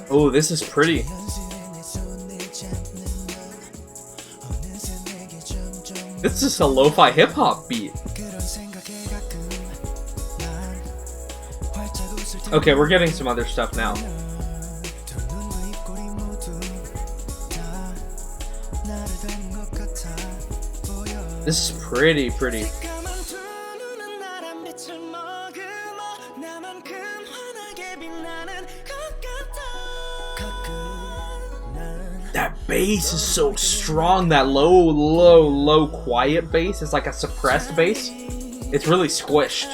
Oh, this is pretty. This is a lo-fi hip-hop beat. Okay, we're getting some other stuff now. This is pretty. That bass is so strong. That low, quiet bass. It's like a suppressed bass. It's really squished.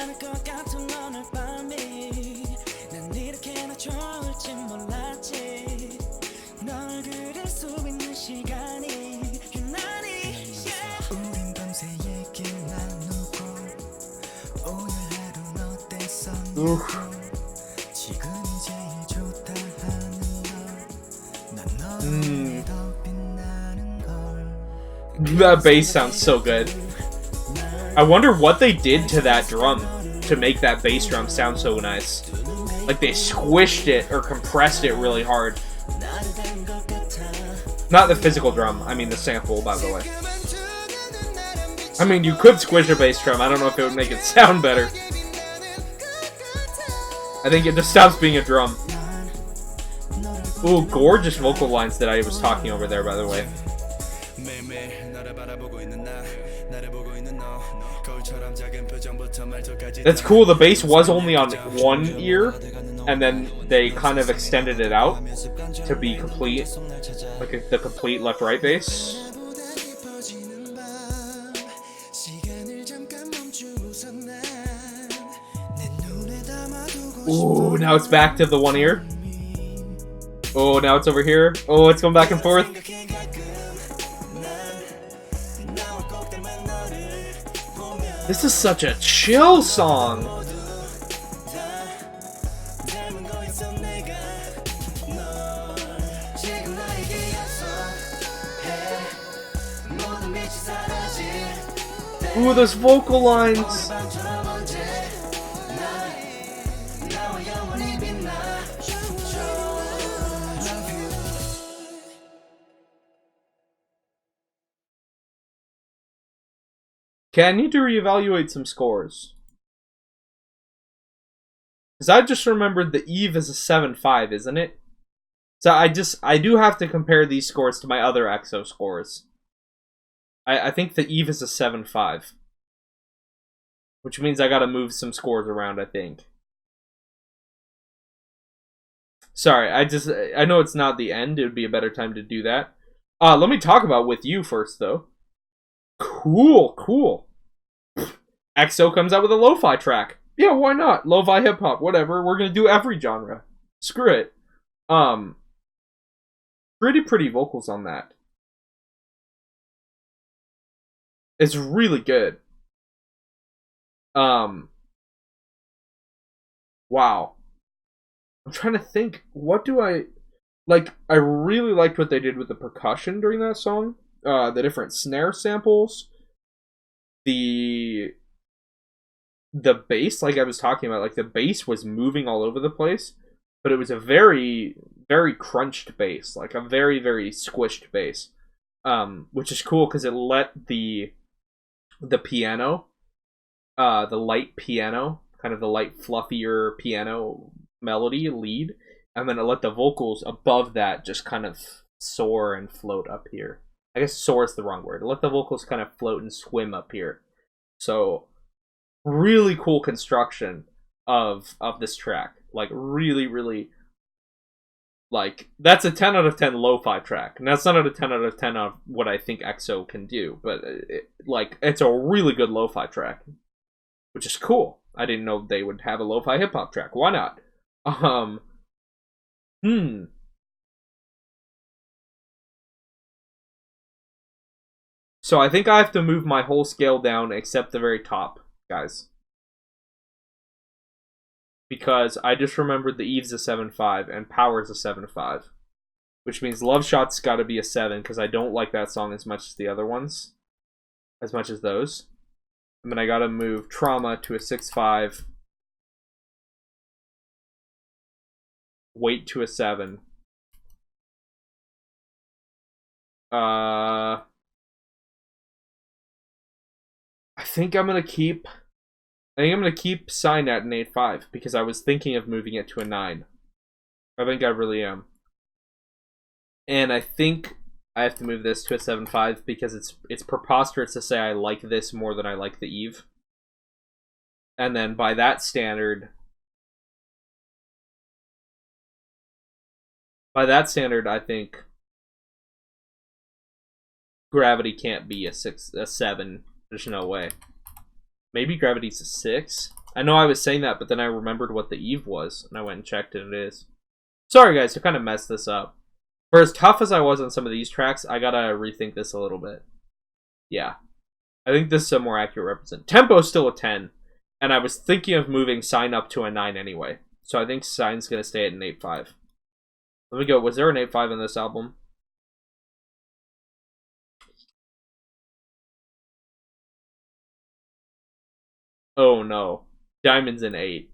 Oof. That bass sounds so good. I wonder what they did to that drum to make that bass drum sound so nice. Like they squished it or compressed it really hard. Not the physical drum, I mean the sample, by the way. I mean, you could squish a bass drum. I don't know if it would make it sound better. I think it just stops being a drum. Ooh, gorgeous vocal lines that I was talking over there, by the way. That's cool. The bass was only on one ear, and then they kind of extended it out to be complete, like the complete left-right bass. Ooh, now it's back to the one ear. Oh, now it's over here. Oh, it's going back and forth. This is such a chill song. Ooh, those vocal lines. Okay, I need to reevaluate some scores. Because I just remembered the Eve is a 7.5, isn't it? So I do have to compare these scores to my other EXO scores. I think the Eve is a 7.5. Which means I gotta move some scores around, I think. Sorry, I know it's not the end. It would be a better time to do that. Let me talk about With You first, though. Cool. EXO comes out with a lo-fi track. Yeah, why not? Lo-fi hip-hop, whatever. We're gonna do every genre. Screw it. Pretty vocals on that. It's really good. Wow. I'm trying to think. What do I... Like, I really liked what they did with the percussion during that song. The different snare samples. The the bass, like I was talking about, like the bass was moving all over the place, but it was a very, very crunched bass, like a very, very squished bass, which is cool because it let the piano, the light piano, kind of the light fluffier piano melody lead, and then it let the vocals above that just kind of soar and float up here. I guess soar is the wrong word. It let the vocals kind of float and swim up here. So really cool construction of this track. Like really, really, like that's a 10 out of 10 lo-fi track. And that's not a 10 out of 10 of what I think EXO can do, but it's a really good lo-fi track, which is cool. I didn't know they would have a lo-fi hip hop track. Why not? So I think I have to move my whole scale down except the very top, guys. Because I just remembered the Eve's a 7.5 and Power's a 7.5. Which means Love Shot's gotta be a 7 because I don't like that song as much as the other ones. As much as those. And then I gotta move Trauma to a 6.5. Wait to a 7. I think I'm gonna keep Sign at an 8.5 because I was thinking of moving it to a 9. I think I really am. And I think I have to move this to a 7.5 because it's preposterous to say I like this more than I like the Eve. And then by that standard, I think Gravity can't be a 7. There's no way. Maybe Gravity's a 6. I know I was saying that, but then I remembered what the Eve was, and I went and checked, and it is. Sorry, guys, to kind of mess this up. For as tough as I was on some of these tracks, I gotta rethink this a little bit. Yeah. I think this is a more accurate represent. Tempo's still a 10, and I was thinking of moving Sign up to a 9 anyway. So I think Sign's gonna stay at an 8.5. Let me go. Was there an 8.5 in this album? Oh no. Diamond's an 8.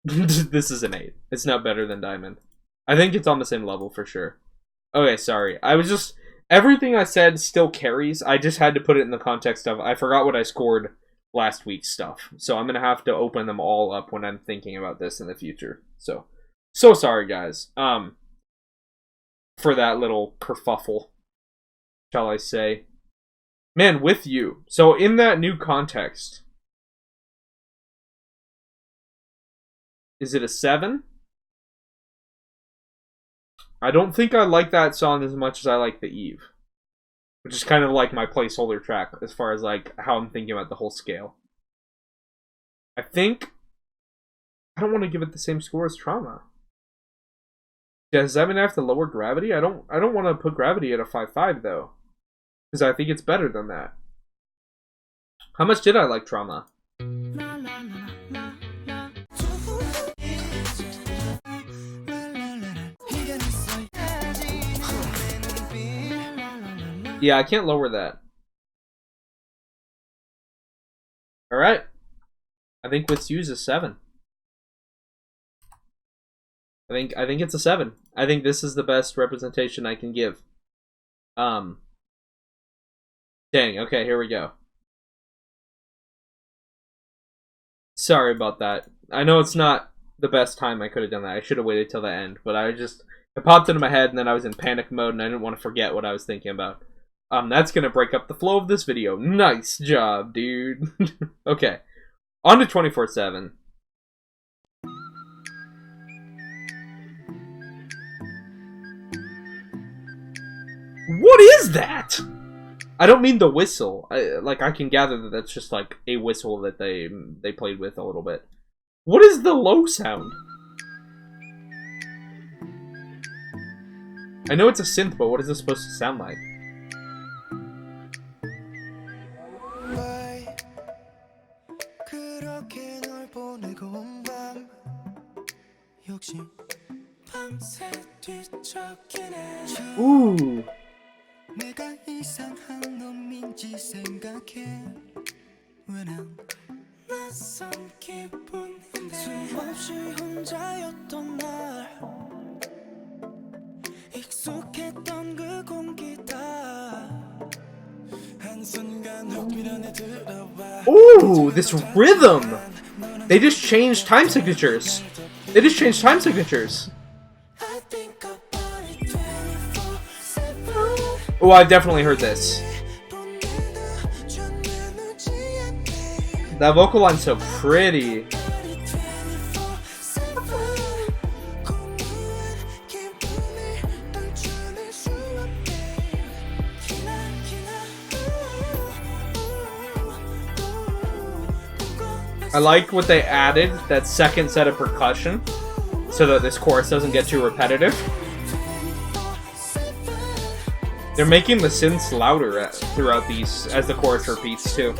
This is an 8. It's not better than Diamond. I think it's on the same level for sure. Okay, sorry. I was just... Everything I said still carries. I just had to put it in the context of... I forgot what I scored last week's stuff. So I'm going to have to open them all up when I'm thinking about this in the future. So sorry, guys. For that little kerfuffle, shall I say. Man, with you. So in that new context... Is it a 7? I don't think I like that song as much as I like the Eve. Which is kind of like my placeholder track as far as like how I'm thinking about the whole scale. I think I don't want to give it the same score as Trauma. Does that mean I have to lower Gravity? I don't want to put Gravity at a 5.5 though. Because I think it's better than that. How much did I like Trauma? Yeah, I can't lower that. Alright. I think With You's a 7. I think it's a 7. I think this is the best representation I can give. Dang, okay, here we go. Sorry about that. I know it's not the best time I could have done that. I should have waited till the end, but it popped into my head and then I was in panic mode and I didn't want to forget what I was thinking about. That's gonna break up the flow of this video. Nice job, dude. Okay. On to 24/7. What is that? I don't mean the whistle. I can gather that that's just like a whistle that they played with a little bit. What is the low sound? I know it's a synth, but what is this supposed to sound like? Ooh. 은한 낯선 기분인데 수없이 혼자였던 날 익숙했던 그 공기다 한순간 흙비란에 들어와 Ooh, this rhythm! They just changed time signatures. They just changed time signatures. I think about it 24/7 Oh, I've definitely heard this. That vocal line's so pretty. I like what they added, that second set of percussion, so that this chorus doesn't get too repetitive. They're making the synths louder throughout these as the chorus repeats too.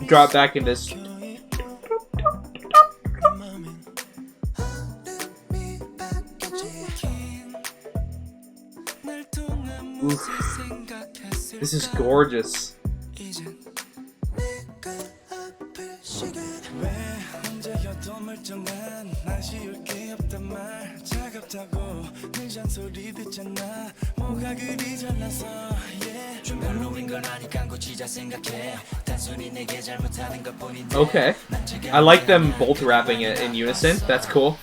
Drop back into Oof. This is gorgeous. Okay. I like them both rapping it in unison. That's cool.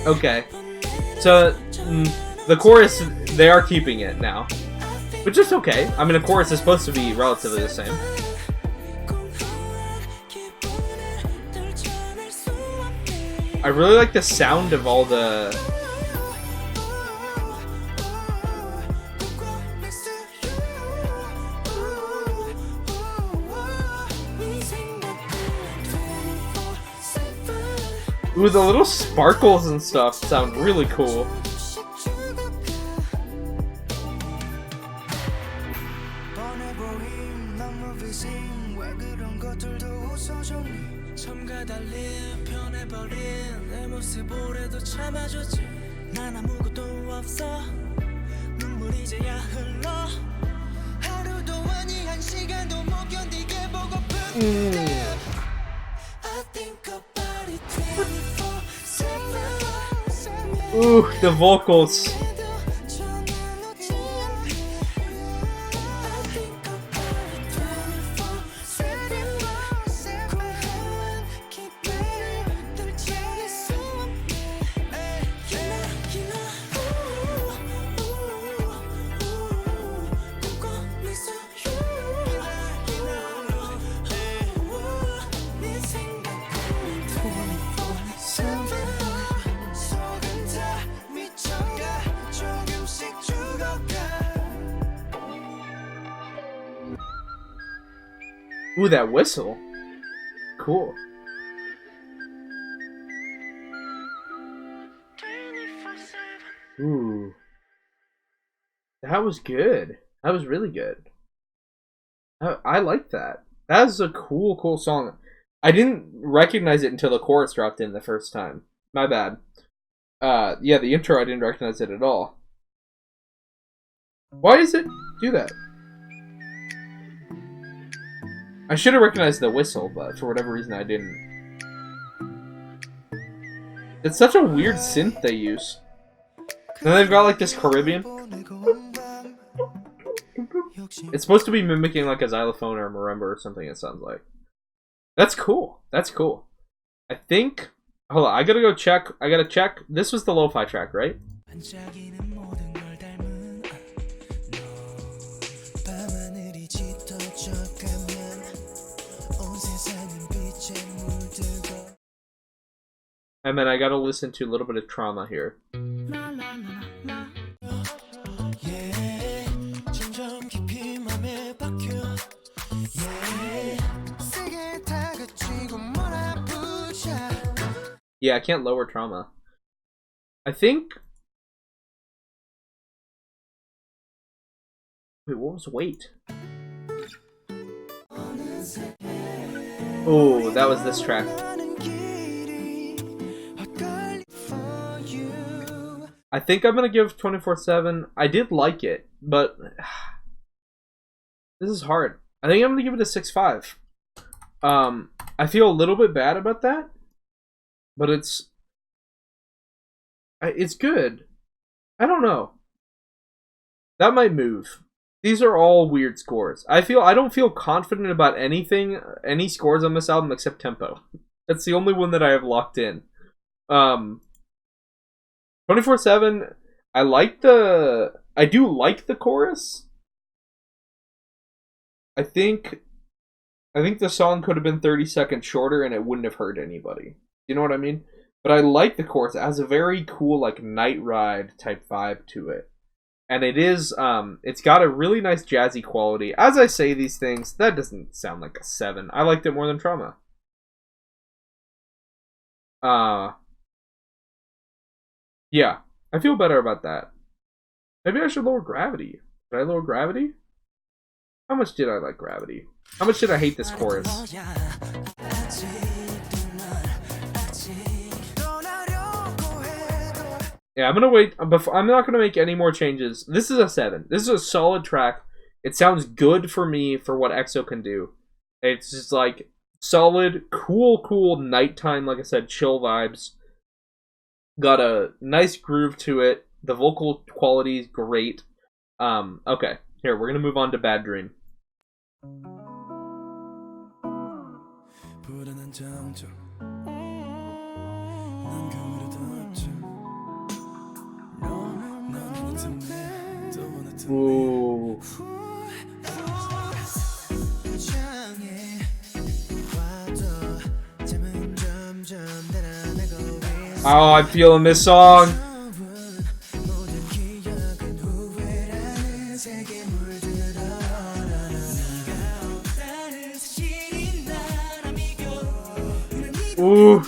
Okay. So, the chorus, they are keeping it now. Which is okay. I mean, a chorus is supposed to be relatively the same. I really like the sound of all the... Ooh, the little sparkles and stuff sound really cool. Ooh, the vocals. Ooh, that whistle. Cool. Ooh. That was good. That was really good. I like that. That was a cool song. I didn't recognize it until the chorus dropped in the first time. My bad. Yeah, the intro, I didn't recognize it at all. Why does it do that? I should have recognized the whistle, but for whatever reason I didn't. It's such a weird synth they use. And then they've got like this Caribbean. It's supposed to be mimicking like a xylophone or a marimba or something, it sounds like. That's cool. That's cool. I think... Hold on, I gotta go check. I gotta check. This was the lo-fi track, right? And then I gotta listen to a little bit of Trauma here. Yeah, I can't lower Trauma. I think... Wait, what was Wait? Oh, that was this track. I think I'm gonna give 24/7. I did like it, but this is hard. I think I'm gonna give it a 6.5. I feel a little bit bad about that, but it's good. I don't know. That might move. These are all weird scores. I don't feel confident about any scores on this album except tempo. That's the only one that I have locked in. 24/7. I do like the chorus. I think the song could have been 30 seconds shorter and it wouldn't have hurt anybody. You know what I mean? But I like the chorus. It has a very cool like night ride type vibe to it. And it is, it's got a really nice jazzy quality. As I say these things, that doesn't sound like a 7. I liked it more than Trauma. Yeah, I feel better about that. Maybe I should lower Gravity. Did I lower Gravity? How much did I like Gravity? How much did I hate this chorus? Yeah, I'm gonna wait. I'm not gonna make any more changes. This is a 7. This is a solid track. It sounds good for me for what EXO can do. It's just like solid, cool nighttime, like I said, chill vibes. Got a nice groove to it. The vocal quality is great. Okay, here we're gonna move on to Bad Dream. Ooh. Oh, I'm feeling this song. Ooh.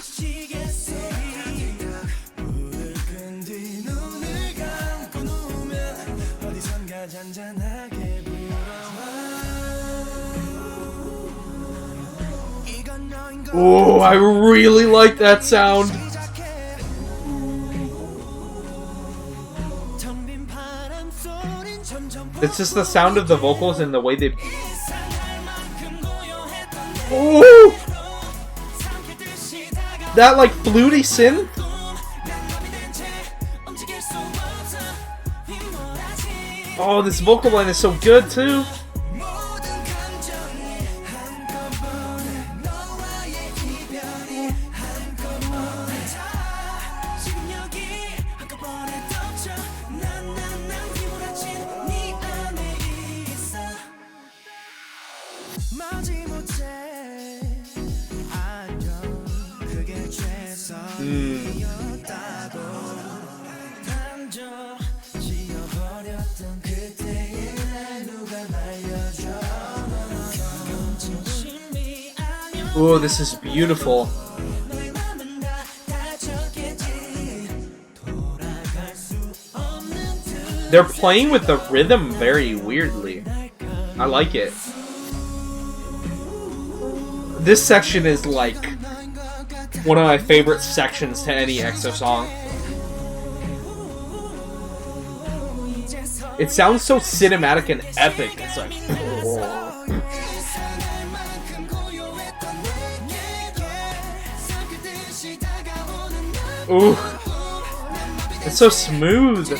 Oh, I really like that sound. It's just the sound of the vocals and the way they... Ooh! That like fluty synth? Oh, this vocal line is so good too. Oh, this is beautiful. They're playing with the rhythm very weirdly. I like it. This section is like one of my favorite sections to any EXO song. It sounds so cinematic and epic. It's like... Ooh. It's so smooth.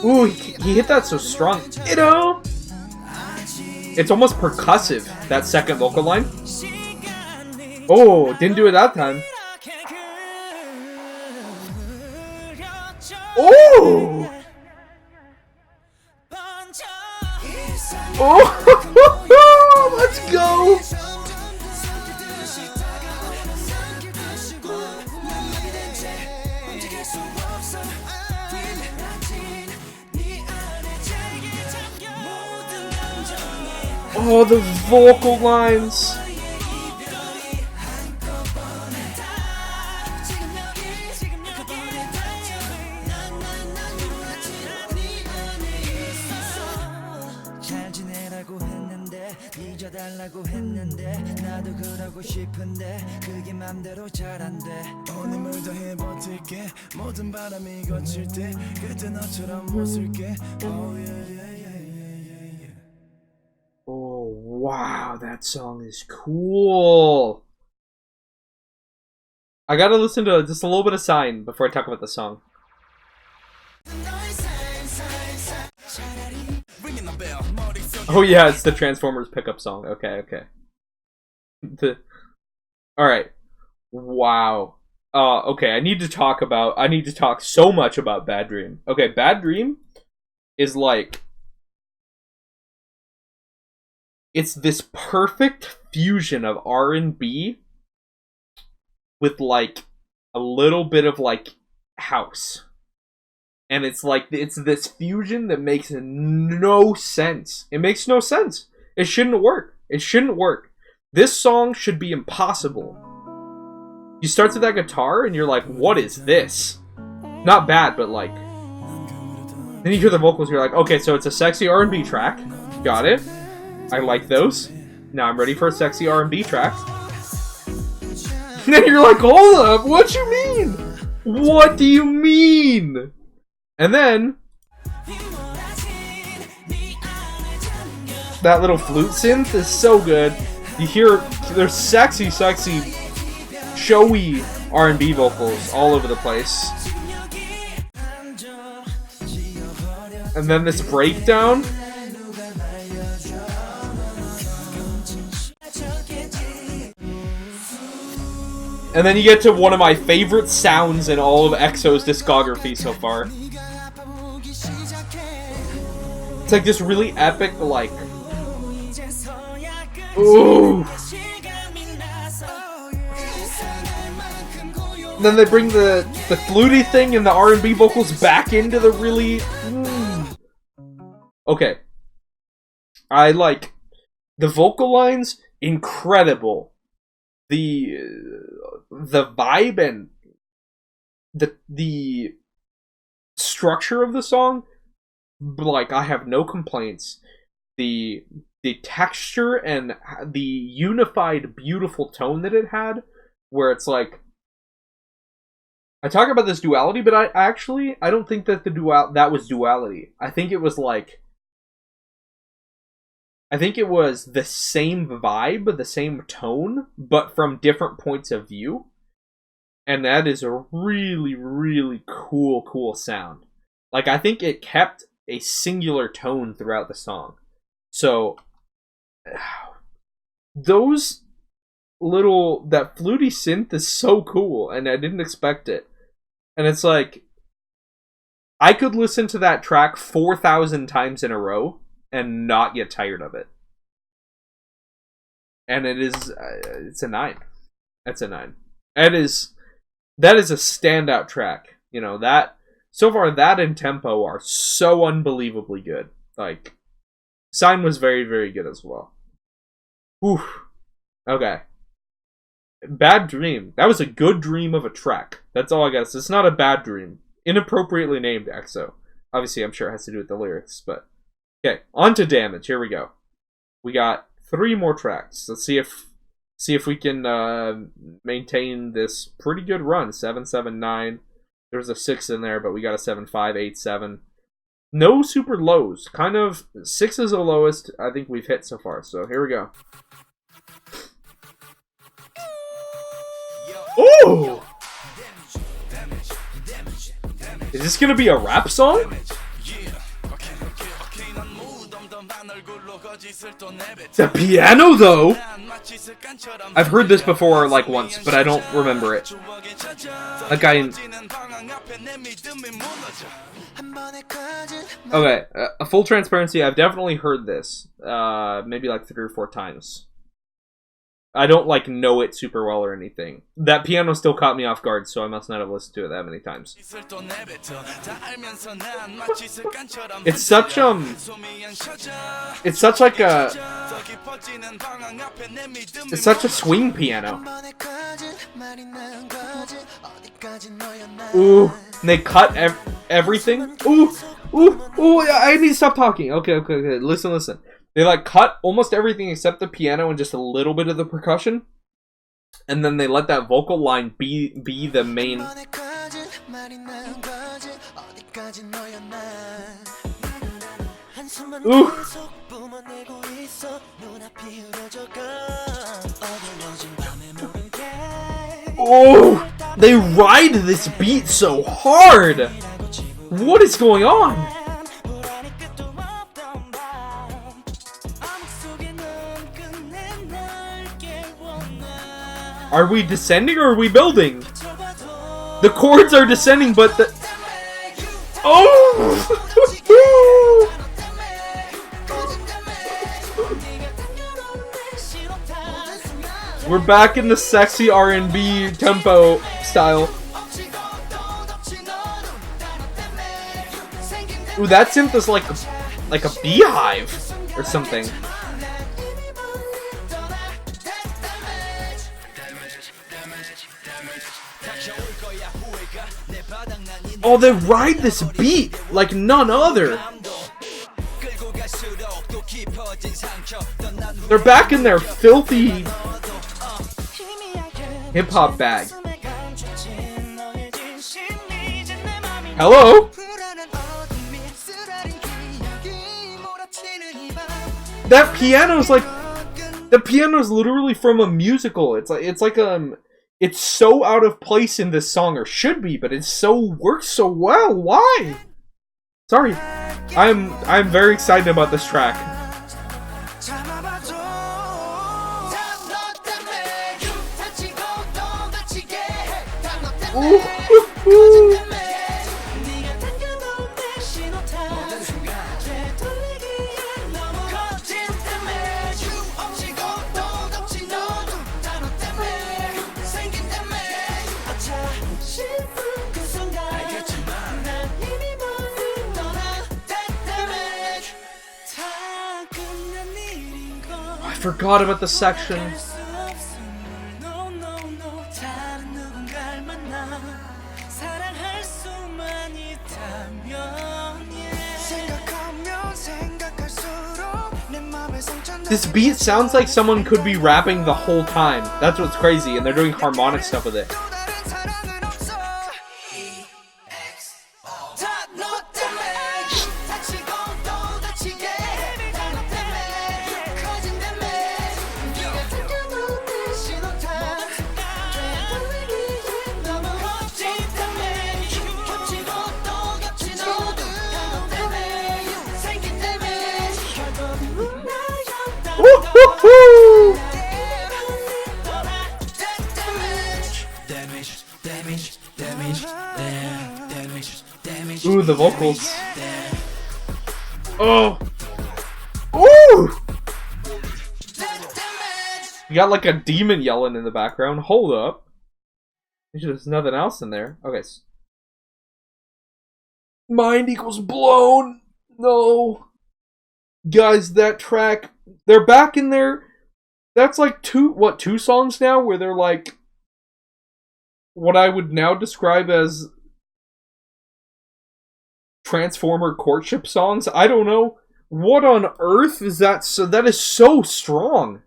Ooh, he hit that so strong. You know? It's almost percussive, that second vocal line. Oh, didn't do it that time. Oh! Oh! Let's go! Oh, the vocal lines. 잘 지내라고 했는데 잊어달라고 했는데 나도 그러고 싶은데 그게 맘대로 잘 안 돼 오늘을 더해 버틸게 모든 바람이 거칠 때 그때 너처럼 웃을게 Oh yeah yeah yeah yeah yeah Oh, wow, that song is cool. I gotta listen to just a little bit of Sign before I talk about the song. Oh yeah, it's the Transformers pickup song. Okay, okay. Alright. Wow. Okay, I need to talk so much about Bad Dream. Okay, Bad Dream is like, it's this perfect fusion of R&B with like a little bit of like house. And it's like, it's this fusion that makes no sense. It makes no sense. It shouldn't work. It shouldn't work. This song should be impossible. You start with that guitar and you're like, what is this? Not bad, but like... Then you hear the vocals, you're like, okay, so it's a sexy R&B track. Got it. I like those. Now I'm ready for a sexy R&B track. And then you're like, hold up, what you mean? What do you mean? And then that little flute synth is so good. You hear there's sexy, showy R&B vocals all over the place. And then this breakdown. And then you get to one of my favorite sounds in all of EXO's discography so far. It's like this really epic, like... Ooh! And then they bring the fluty thing and the R&B vocals back into the really... Okay. I like... The vocal lines, incredible. The vibe and the structure of the song, like, I have no complaints. The texture and the unified, beautiful tone that it had, where it's like, I talk about this duality, but I don't think that that was duality. I think it was like, I think it was the same vibe, the same tone, but from different points of view. And that is a really, really cool sound. Like, I think it kept a singular tone throughout the song. So, that fluty synth is so cool, and I didn't expect it. And it's like, I could listen to that track 4,000 times in a row and not get tired of it. And it's a 9. That's a 9. That is a standout track. You know, that, so far, that and Tempo are so unbelievably good. Like, Sign was very, very good as well. Whew. Okay. Bad Dream. That was a good dream of a track. That's all I got. It's not a bad dream. Inappropriately named EXO. Obviously, I'm sure it has to do with the lyrics, but... Okay, on to Damage. Here we go. We got 3 more tracks. Let's see if we can maintain this pretty good run. 7, 7, 9. There's a 6 in there, but we got a 7, 5, 8, 7. No super lows. Kind of 6 is the lowest I think we've hit so far. So here we go. Ooh! Is this gonna be a rap song? The piano, though? I've heard this before, like, once, but I don't remember it. Like, Okay, a full transparency, I've definitely heard this. Maybe like 3 or 4 times. I don't like know it super well or anything. That piano still caught me off guard, so I must not have listened to it that many times. It's such it's such a swing piano. Ooh, and they cut everything. Ooh, I need to stop talking. Okay. Listen. They like cut almost everything except the piano and just a little bit of the percussion, and then they let that vocal line be the main. Ooh. Oh, they ride this beat so hard. What is going on? Are we descending or are we building? The chords are descending, but the... Oh! We're back in the sexy R&B tempo style. Ooh, that synth is like a beehive or something. Oh, they ride this beat like none other. They're back in their filthy hip-hop bag. Hello? That piano's like... The piano's literally from a musical. It's so out of place in this song, or should be, but it works so well. Why? Sorry. I'm very excited about this track. Ooh. I forgot about the section. This beat sounds like someone could be rapping the whole time. That's what's crazy, and they're doing harmonic stuff with it. Ooh, the vocals. Oh. Ooh. You got like a demon yelling in the background. Hold up. There's nothing else in there. Okay. Mind equals blown. No. Guys, that track. They're back in there. That's like two songs now where they're like what I would now describe as Transformer courtship songs. I don't know. What on earth is that? So that is so strong.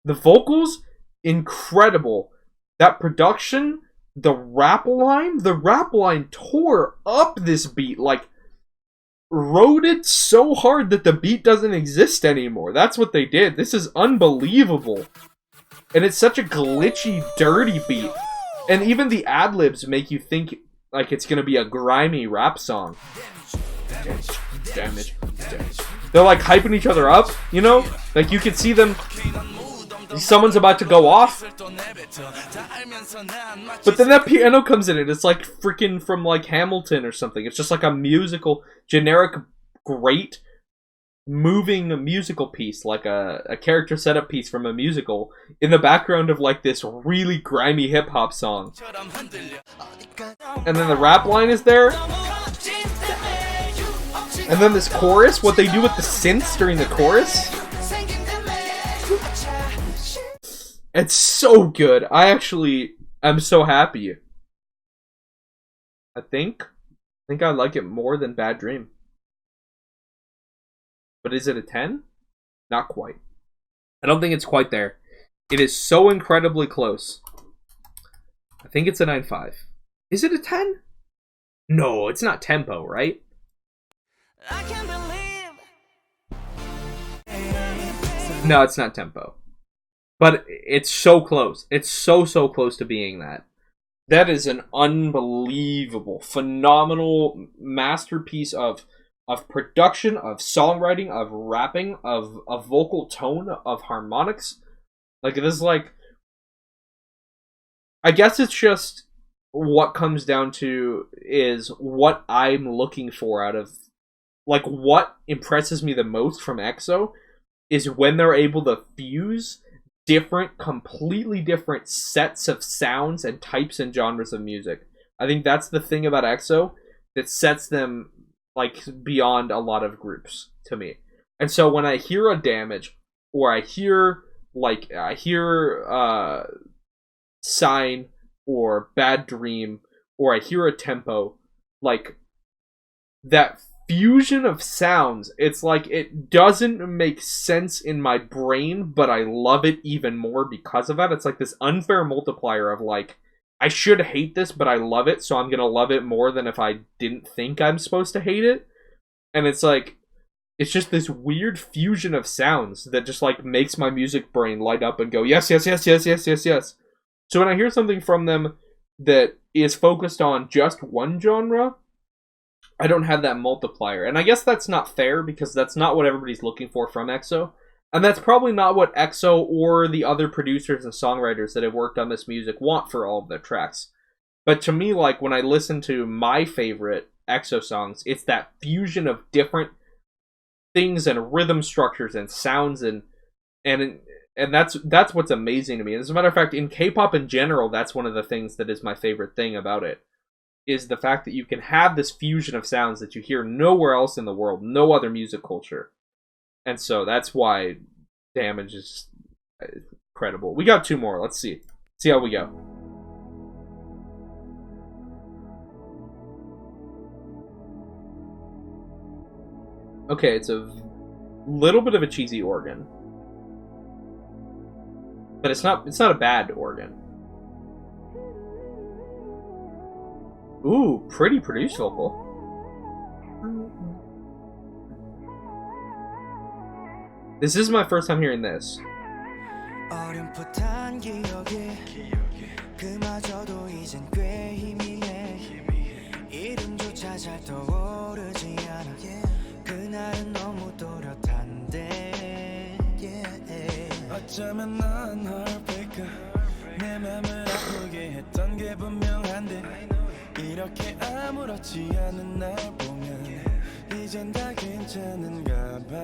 The vocals, incredible. That production, the rap line tore up this beat. Like, wrote it so hard that the beat doesn't exist anymore. That's what they did. This is unbelievable. And it's such a glitchy, dirty beat. And even the ad-libs make you think like it's gonna be a grimy rap song. Damage. They're like hyping each other up, you know? Like you can see them. Someone's about to go off. But then that piano comes in and it's like freaking from like Hamilton or something. It's just like a musical, generic, great moving musical piece, like a character setup piece from a musical, in the background of like this really grimy hip hop song. And then the rap line is there. And then this chorus, what they do with the synths during the chorus. It's so good. I'm so happy. I think I like it more than Bad Dream. But is it a 10? Not quite. I don't think it's quite there. It is so incredibly close. I think it's a 9.5. Is it a 10? No, it's not tempo, right? I can't believe. No, it's not tempo. But it's so close. It's so close to being that. That is an unbelievable, phenomenal masterpiece of production, of songwriting, of rapping, of vocal tone, of harmonics. Like, it is like... I guess it's just what comes down to is what I'm looking for out of... Like, what impresses me the most from EXO is when they're able to fuse completely different sets of sounds and types and genres of music. I think that's the thing about EXO that sets them like beyond a lot of groups to me. And so when I hear a Damage, or I hear Sign or Bad Dream, or I hear a Tempo, like that fusion of sounds, it's like it doesn't make sense in my brain, but I love it even more because of that. It's like this unfair multiplier of like, I should hate this, but I love it, so I'm gonna love it more than if I didn't think I'm supposed to hate it. And it's like, it's just this weird fusion of sounds that just like makes my music brain light up and go, yes, yes, yes, yes, yes, yes, yes. So when I hear something from them that is focused on just one genre, I don't have that multiplier. And I guess that's not fair, because that's not what everybody's looking for from EXO. And that's probably not what EXO or the other producers and songwriters that have worked on this music want for all of their tracks. But to me, like, when I listen to my favorite EXO songs, it's that fusion of different things and rhythm structures and sounds and that's what's amazing to me. As a matter of fact, in K-pop in general, that's one of the things that is my favorite thing about it, is the fact that you can have this fusion of sounds that you hear nowhere else in the world, no other music culture. And so that's why Damage is incredible. We got two more. Let's see how we go. Okay, it's a little bit of a cheesy organ, but it's not a bad organ. Ooh, pretty produced vocal. This is my first time hearing this. 이렇게 아무렇지 않은 날 보면 이젠 다 괜찮은가 봐.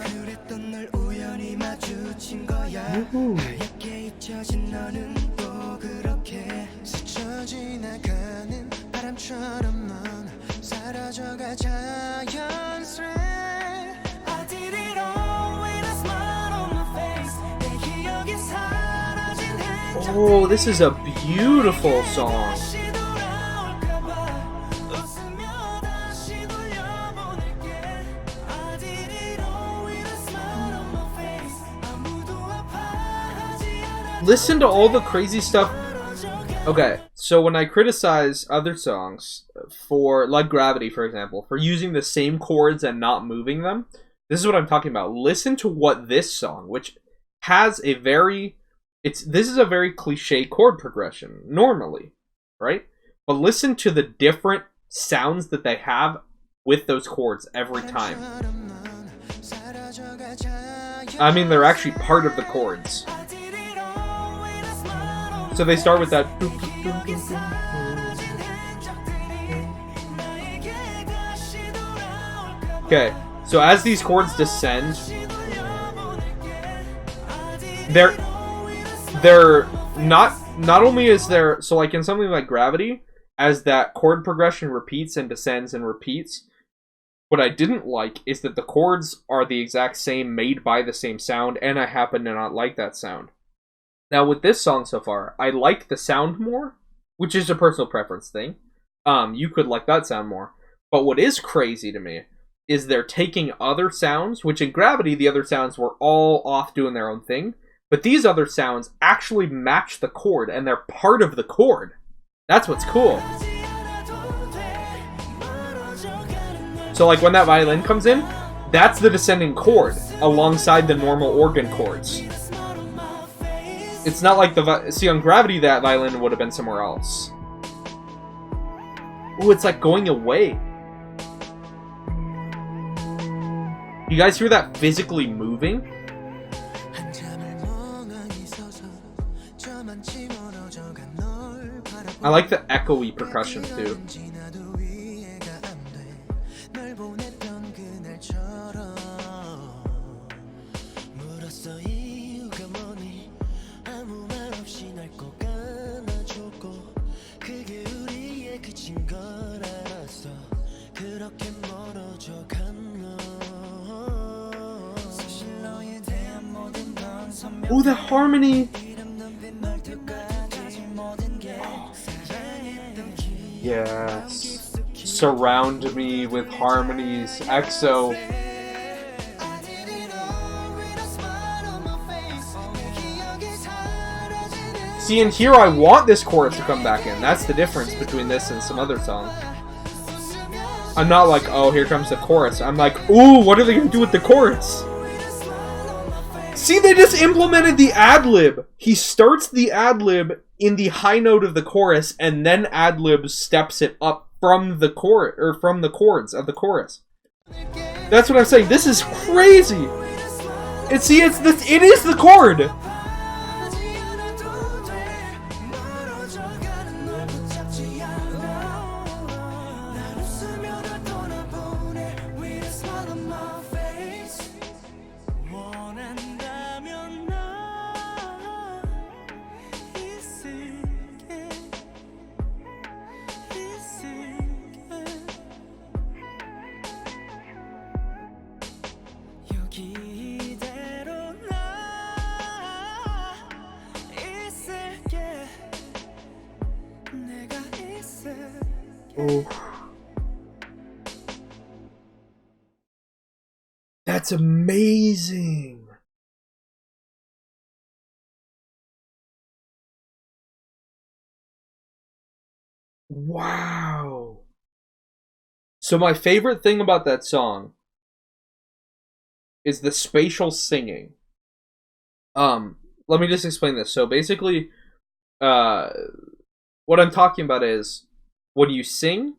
그랬던 날 우연히 마주친 거야. 하얗게 잊혀진 너는 또 그렇게 스쳐 지나가는 바람처럼 넌 사라져가 자연스레. I did it all with a smile on my face. 내 기억에 사라진 흔적. Oh, this is a beautiful song. Listen to all the crazy stuff. Okay, so when I criticize other songs for, like Gravity, for example, for using the same chords and not moving them, this is what I'm talking about. Listen to what this song, which has a very... This is a very cliche chord progression, normally, right? But listen to the different sounds that they have with those chords every time. I mean, they're actually part of the chords. So they start with that. Okay, so as these chords descend, they're not only is there, so like in something like Gravity, as that chord progression repeats and descends and repeats, what I didn't like is that the chords are the exact same, made by the same sound, and I happen to not like that sound. Now with this song so far, I like the sound more, which is a personal preference thing. You could like that sound more. But what is crazy to me is they're taking other sounds, which in Gravity, the other sounds were all off doing their own thing. But these other sounds actually match the chord, and they're part of the chord. That's what's cool. So like when that violin comes in, that's the descending chord alongside the normal organ chords. It's not like see on Gravity that violin would have been somewhere else. Oh, it's like going away. You guys hear that physically moving? I like the echoey percussion too. Oh, the harmony! Yes. Surround me with harmonies. EXO. See, and here I want this chorus to come back in. That's the difference between this and some other songs. I'm not like, oh, here comes the chorus. I'm like, ooh, what are they going to do with the chorus? See, they just implemented the ad-lib. He starts the ad-lib in the high note of the chorus, and then ad-lib steps it up from the chord, or from the chords of the chorus. That's what I'm saying. This is crazy. It is the chord. Oh. That's amazing. Wow. So my favorite thing about that song is the spatial singing. Let me just explain this. So basically, what I'm talking about is when you sing,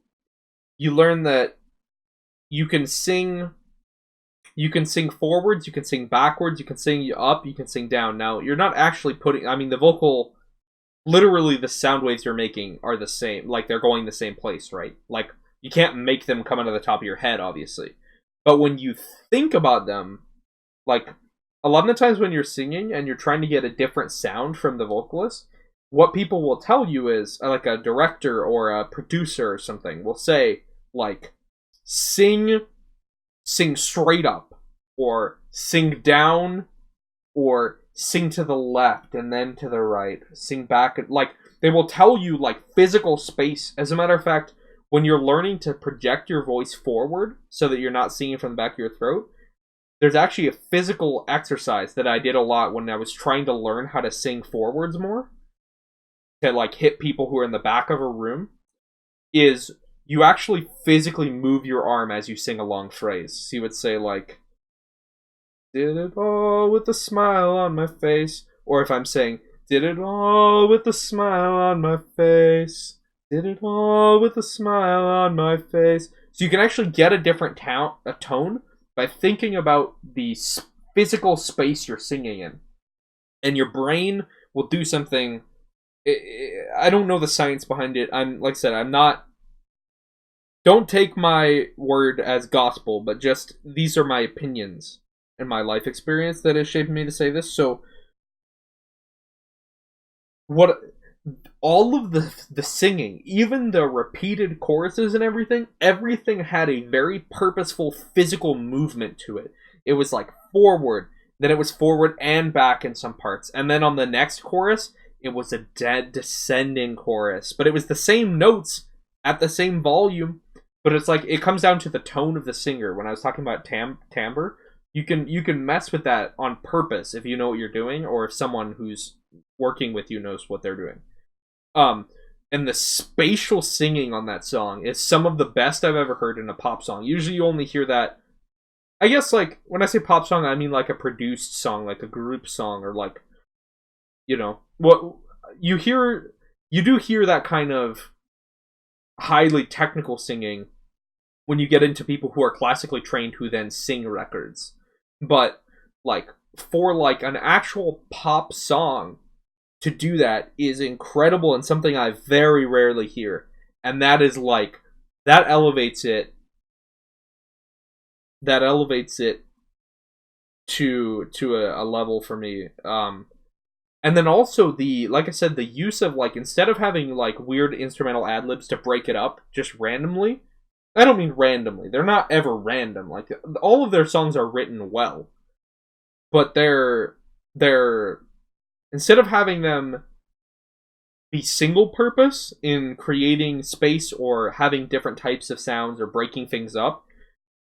you learn that you can sing forwards, you can sing backwards, you can sing up, you can sing down. Now, you're not actually the vocal, literally the sound waves you're making are the same, like they're going the same place, right? Like, you can't make them come out of the top of your head, obviously. But when you think about them, like, a lot of the times when you're singing and you're trying to get a different sound from the vocalist, what people will tell you is, like a director or a producer or something will say, like, sing straight up, or sing down, or sing to the left and then to the right, sing back. Like, they will tell you, like, physical space. As a matter of fact, when you're learning to project your voice forward so that you're not singing from the back of your throat, there's actually a physical exercise that I did a lot when I was trying to learn how to sing forwards more, to, like, hit people who are in the back of a room, is you actually physically move your arm as you sing a long phrase. So you would say, like, did it all with a smile on my face. Or if I'm saying, did it all with a smile on my face. Did it all with a smile on my face. So you can actually get a different tone by thinking about the physical space you're singing in. And your brain will do something. I don't know the science behind it. Like I said, I'm not Don't take my word as gospel, but just these are my opinions and my life experience that has shaped me to say this. So, what all of the singing, even the repeated choruses and everything had a very purposeful physical movement to it. It was like forward, then it was forward and back in some parts, and then on the next chorus, it was a dead descending chorus, but it was the same notes at the same volume. But it's like it comes down to the tone of the singer. When I was talking about timbre, you can mess with that on purpose if you know what you're doing, or if someone who's working with you knows what they're doing. And the spatial singing on that song is some of the best I've ever heard in a pop song. Usually you only hear that, I guess, like, when I say pop song, I mean like a produced song, like a group song, or like, you know, what you do hear that kind of highly technical singing when you get into people who are classically trained who then sing records. But, like, for like an actual pop song to do that is incredible and something I very rarely hear. And that is like, that elevates it to a level for me. And then also like I said, the use of, like, instead of having like weird instrumental ad-libs to break it up just randomly, I don't mean randomly, they're not ever random. Like, all of their songs are written well, but they're instead of having them be single purpose in creating space or having different types of sounds or breaking things up,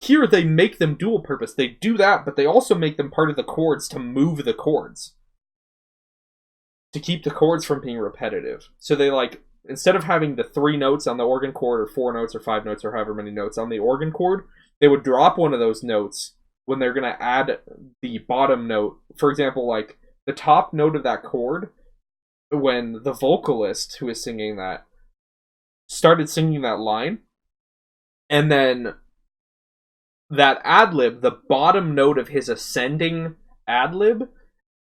here they make them dual purpose. They do that, but they also make them part of the chords to move the chords, to keep the chords from being repetitive. So they, like, instead of having the 3 notes on the organ chord, or 4 notes or 5 notes or however many notes on the organ chord, they would drop one of those notes when they're going to add the bottom note. For example, like, the top note of that chord, when the vocalist who is singing that started singing that line, and then that ad-lib, the bottom note of his ascending ad-lib,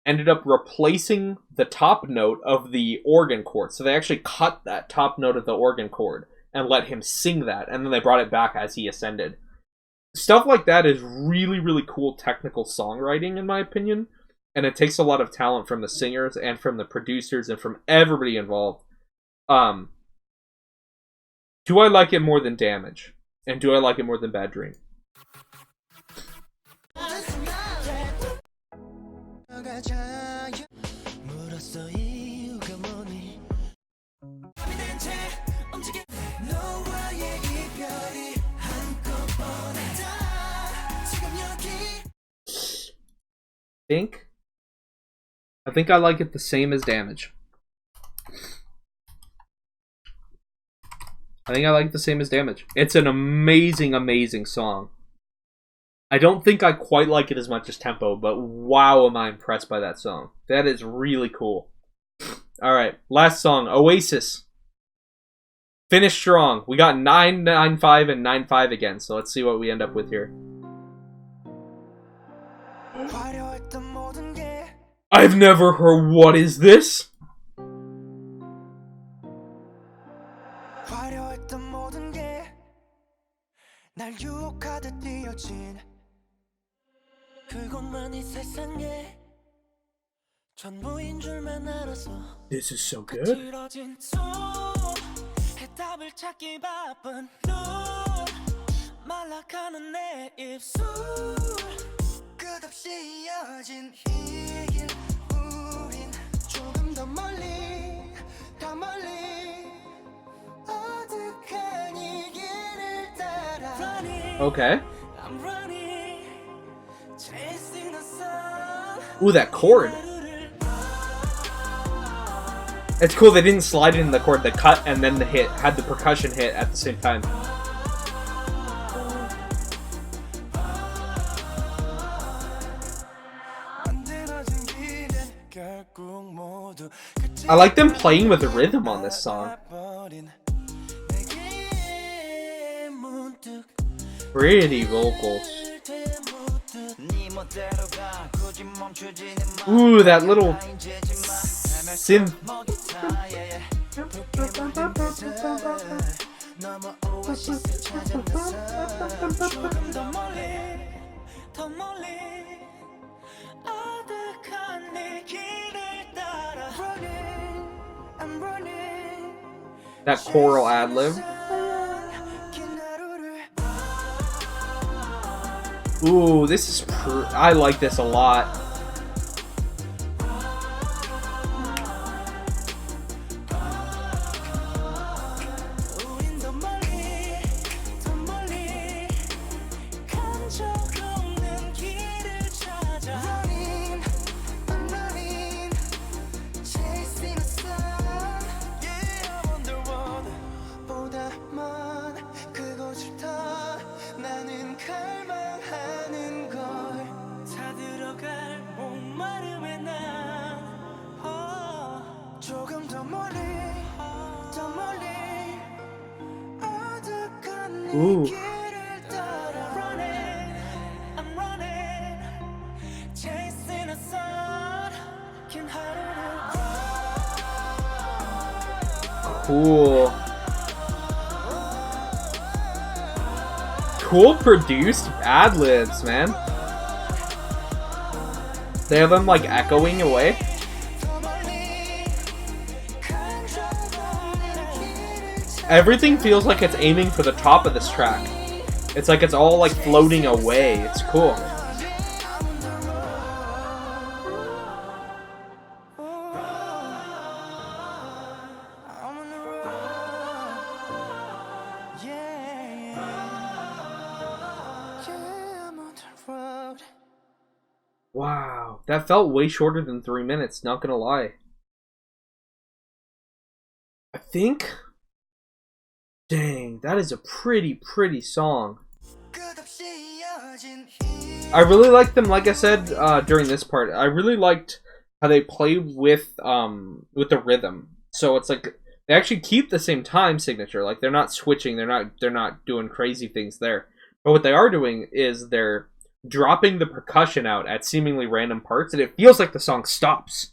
ended up replacing the top note of the organ chord. So they actually cut that top note of the organ chord and let him sing that, and then they brought it back as he ascended. Stuff like that is really, really cool technical songwriting, in my opinion. And it takes a lot of talent from the singers and from the producers and from everybody involved. Do I like it more than Damage? And do I like it more than Bad Dream? I think I like it the same as Damage. It's an amazing, amazing song. I don't think I quite like it as much as Tempo, but wow, am I impressed by that song. That is really cool. Alright, last song, Oasis. Finish strong. We got 9-9-5 and 9-5 again, so let's see what we end up with here. I've never heard. What is this? This is so good. Okay. Ooh, that chord. It's cool they didn't slide it in the chord, they cut and then the hit had the percussion hit at the same time. I like them playing with the rhythm on this song. Pretty vocals. Ooh, that little synth. 너무 오아시스 찾아나서 조금 더 멀리 어둑한 네 길을 따라 Running, I'm running That choral ad-lib. Ooh, this is I like this a lot. Ooh. Cool. Cool produced ad-libs, man. They have them like echoing away. Everything feels like it's aiming for the top of this track. It's like it's all like floating away. It's cool. Wow, that felt way shorter than 3 minutes, not gonna lie. I think... Dang, that is a pretty song. I really liked them, like I said during this part. I really liked how they play with the rhythm. So it's like they actually keep the same time signature. Like they're not switching. They're not doing crazy things there. But what they are doing is they're dropping the percussion out at seemingly random parts, and it feels like the song stops.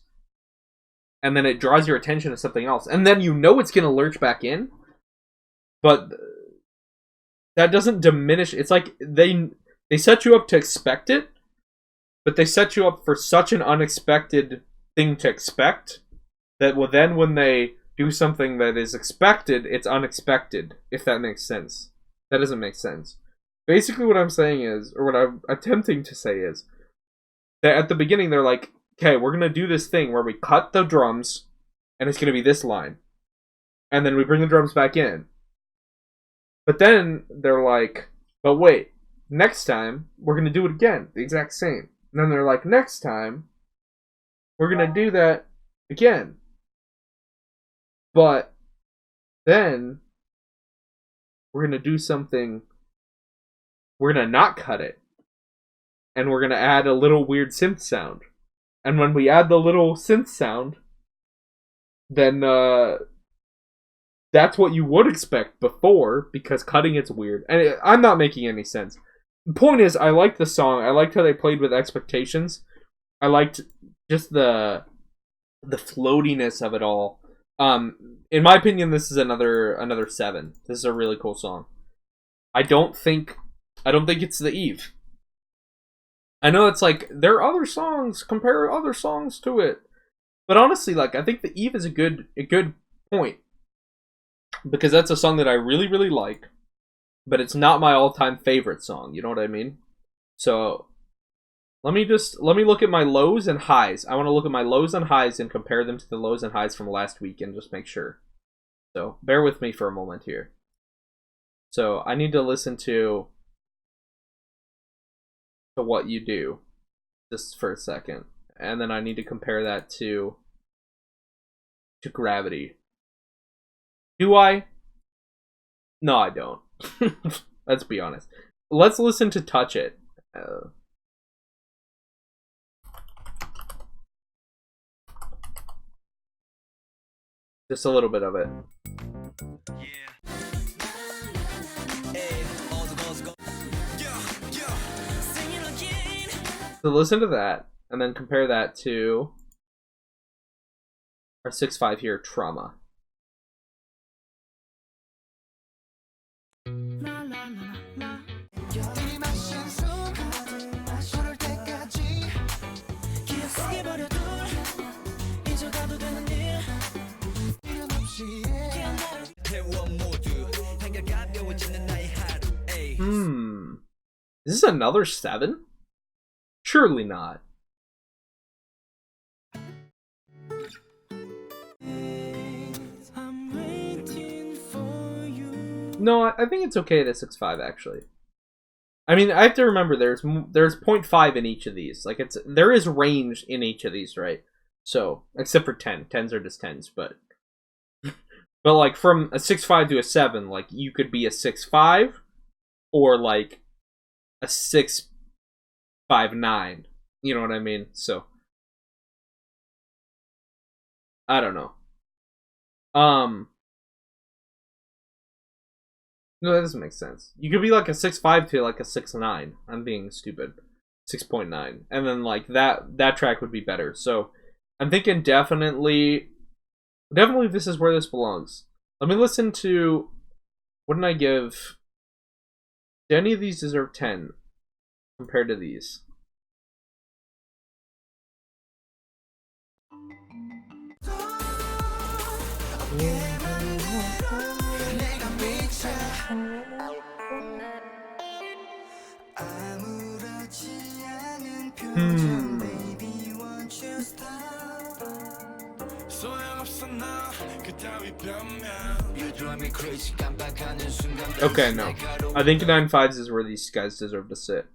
And then it draws your attention to something else, and then you know it's gonna lurch back in. But that doesn't diminish. It's like they set you up to expect it, but they set you up for such an unexpected thing to expect that then when they do something that is expected, it's unexpected, if that makes sense. That doesn't make sense. Basically what I'm saying is, or what I'm attempting to say is, that at the beginning they're like, okay, we're going to do this thing where we cut the drums, and it's going to be this line. And then we bring the drums back in. But then they're like, but wait, next time we're going to do it again, the exact same. And then they're like, next time we're going to do that again. But then we're going to do something, we're going to not cut it. And we're going to add a little weird synth sound. And when we add the little synth sound, then that's what you would expect before, because cutting it's weird. And I'm not making any sense. The point is, I liked the song. I liked how they played with expectations. I liked just the floatiness of it all. In my opinion, this is another 7. This is a really cool song. I don't think it's the Eve. I know it's like, there are other songs, compare other songs to it. But honestly, like, I think the Eve is a good point. Because that's a song that I really, really like. But it's not my all-time favorite song, you know what I mean? So, let me look at my lows and highs. I want to look at my lows and highs and compare them to the lows and highs from last week and just make sure. So, bear with me for a moment here. So, I need to listen to What You Do just for a second. And then I need to compare that to Gravity. Do I? No, I don't. Let's be honest. Let's listen to Touch It. Just a little bit of it. So listen to that, and then compare that to our 6.5 here, Trauma. Is this another 7? Surely not. No, I think it's okay at a 6.5 actually. I mean, I have to remember there's 0.5 in each of these. Like there is range in each of these, right? So except for 10, 10s are just 10s, but like from a 6.5 to a 7, like you could be a 6.5 or like a 6.59. You know what I mean? So I don't know. No, that doesn't make sense. You could be like a 6.5 to like a 6.9. I'm being stupid. 6.9. And then like that track would be better. So I'm thinking definitely this is where this belongs. Let me listen to, what did I give? Do any of these deserve 10 compared to these? Okay, no. I think 9.5s is where these guys deserve to sit.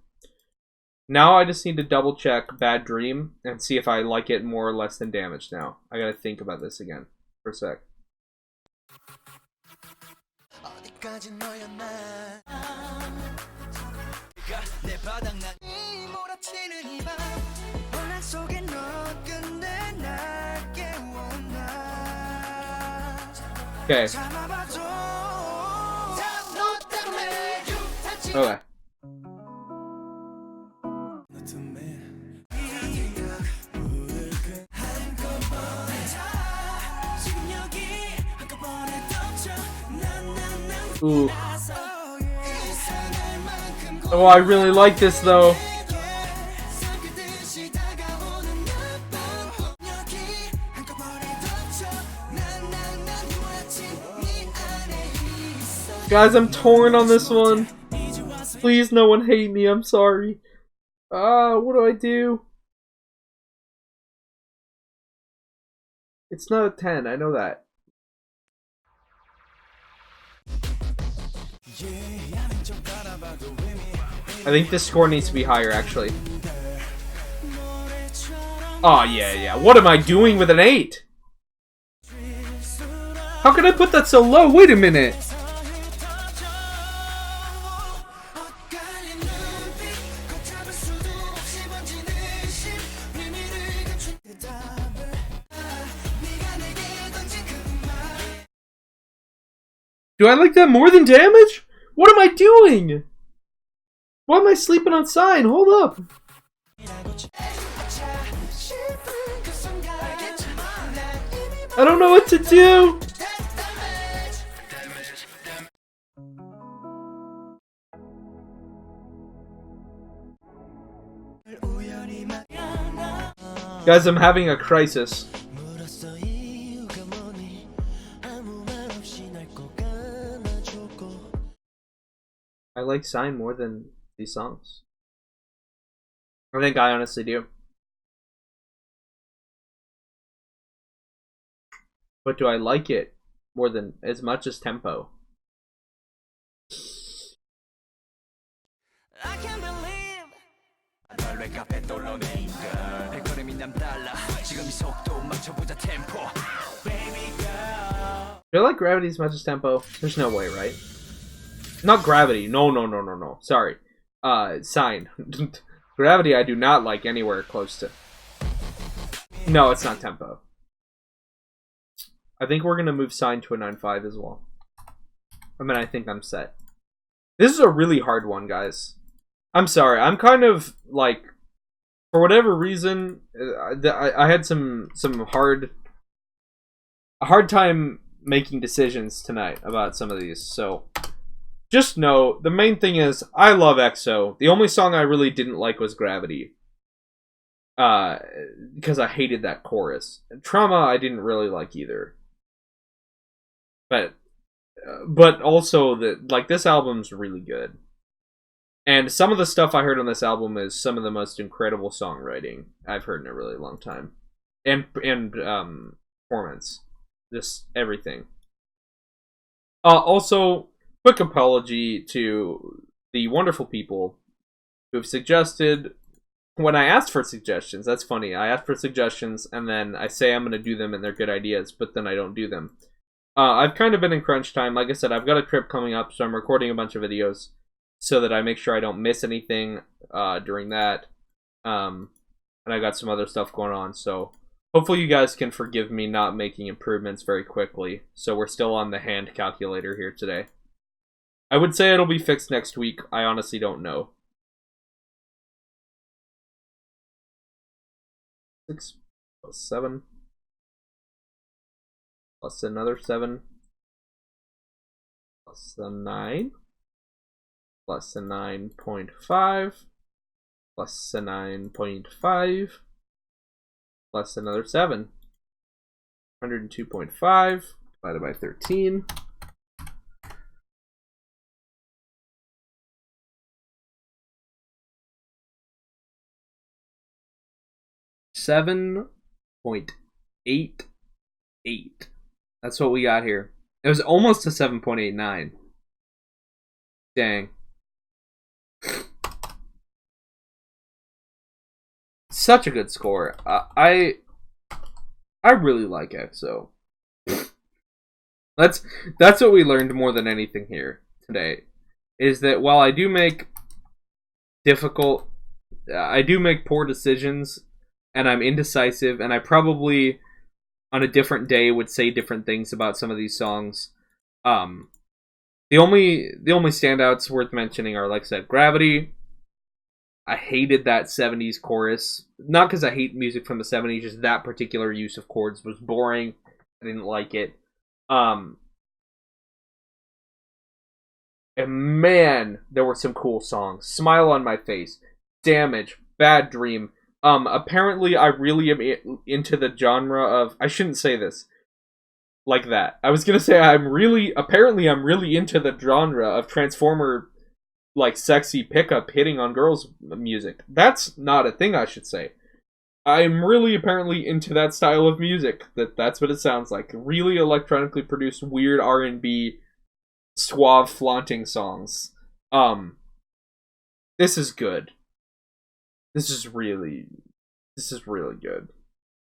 Now I just need to double check Bad Dream and see if I like it more or less than Damage now. I gotta think about this again for a sec. Okay. Okay. Ooh. Oh, I really like this though. Guys, I'm torn on this one. Please, no one hate me. I'm sorry. What do I do? It's not a 10. I know that. I think this score needs to be higher, actually. Oh, yeah. What am I doing with an 8? How can I put that so low? Wait a minute. Do I like that more than Damage? What am I doing? Why am I sleeping on Sign? Hold up. I don't know what to do. Guys, I'm having a crisis. I like Sign more than these songs. I think I honestly do. But do I like it more than as much as Tempo? I can't believe. Do I like Gravity as much as Tempo? There's no way, right? Not Gravity. No. Sorry. Sign. Gravity I do not like anywhere close to. No, it's not Tempo. I think we're going to move Sign to a 9.5 as well. I mean, I think I'm set. This is a really hard one, guys. I'm sorry. I'm kind of, like, for whatever reason, I had a hard time making decisions tonight about some of these, so just know, the main thing is, I love EXO. The only song I really didn't like was Gravity. Because I hated that chorus. And Trauma, I didn't really like either. But but also this album's really good. And some of the stuff I heard on this album is some of the most incredible songwriting I've heard in a really long time. And performance. Just everything. Also, quick apology to the wonderful people who have suggested. When I asked for suggestions, that's funny. I asked for suggestions, and then I say I'm going to do them, and they're good ideas, but then I don't do them. I've kind of been in crunch time. Like I said, I've got a trip coming up, so I'm recording a bunch of videos so that I make sure I don't miss anything during that. And I got some other stuff going on, so hopefully you guys can forgive me not making improvements very quickly. So we're still on the hand calculator here today. I would say it'll be fixed next week. I honestly don't know. 6 plus 7 plus another 7 plus a 9 plus a 9.5 plus a 9.5 plus another 7. 102.5 divided by 13. 7.88. That's what we got here. It was almost a 7.89. Dang. Such a good score. I really like EXO. That's what we learned more than anything here today. Is that while I do make poor decisions, and I'm indecisive, and I probably on a different day would say different things about some of these songs. The only standouts worth mentioning are, like I said, Gravity. I hated that 70s chorus. Not because I hate music from the 70s, just that particular use of chords was boring. I didn't like it. And man, there were some cool songs. Smile on My Face, Damage, Bad Dream. Apparently I really am into the genre of... I shouldn't say this like that. I was gonna say I'm really into the genre of Transformer, like, sexy pickup hitting on girls music. That's not a thing I should say. I'm really apparently into that style of music. That's what it sounds like. Really electronically produced weird R&B suave flaunting songs. This is good. This is really good,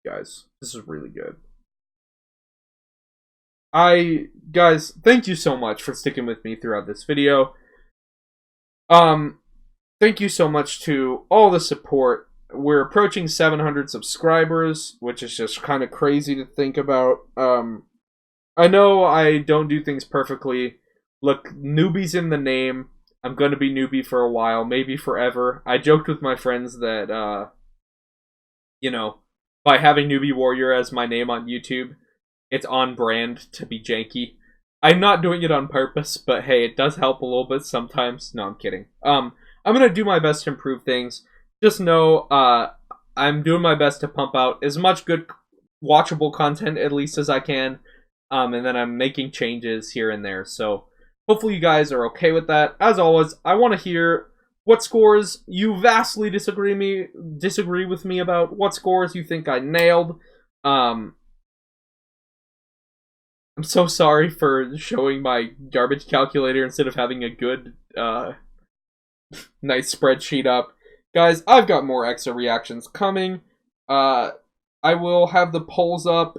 guys. This is really good. Guys, thank you so much for sticking with me throughout this video. Thank you so much to all the support. We're approaching 700 subscribers, which is just kind of crazy to think about. I know I don't do things perfectly. Look, newbie's in the name. I'm going to be newbie for a while, maybe forever. I joked with my friends that, by having Newbie Warrior as my name on YouTube, it's on brand to be janky. I'm not doing it on purpose, but hey, it does help a little bit sometimes. No, I'm kidding. I'm going to do my best to improve things. Just know, I'm doing my best to pump out as much good, watchable content, at least, as I can. And then I'm making changes here and there, so... hopefully you guys are okay with that. As always, I want to hear what scores you vastly disagree with me about. What scores you think I nailed. I'm so sorry for showing my garbage calculator instead of having a good, nice spreadsheet up. Guys, I've got more EXO reactions coming. I will have the polls up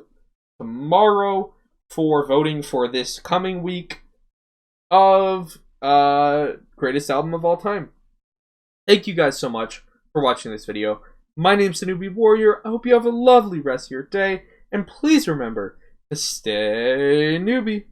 tomorrow for voting for this coming week of greatest album of all time. Thank you guys so much for watching this video. My name's the Newbie Warrior. I hope you have a lovely rest of your day, and please remember to stay newbie.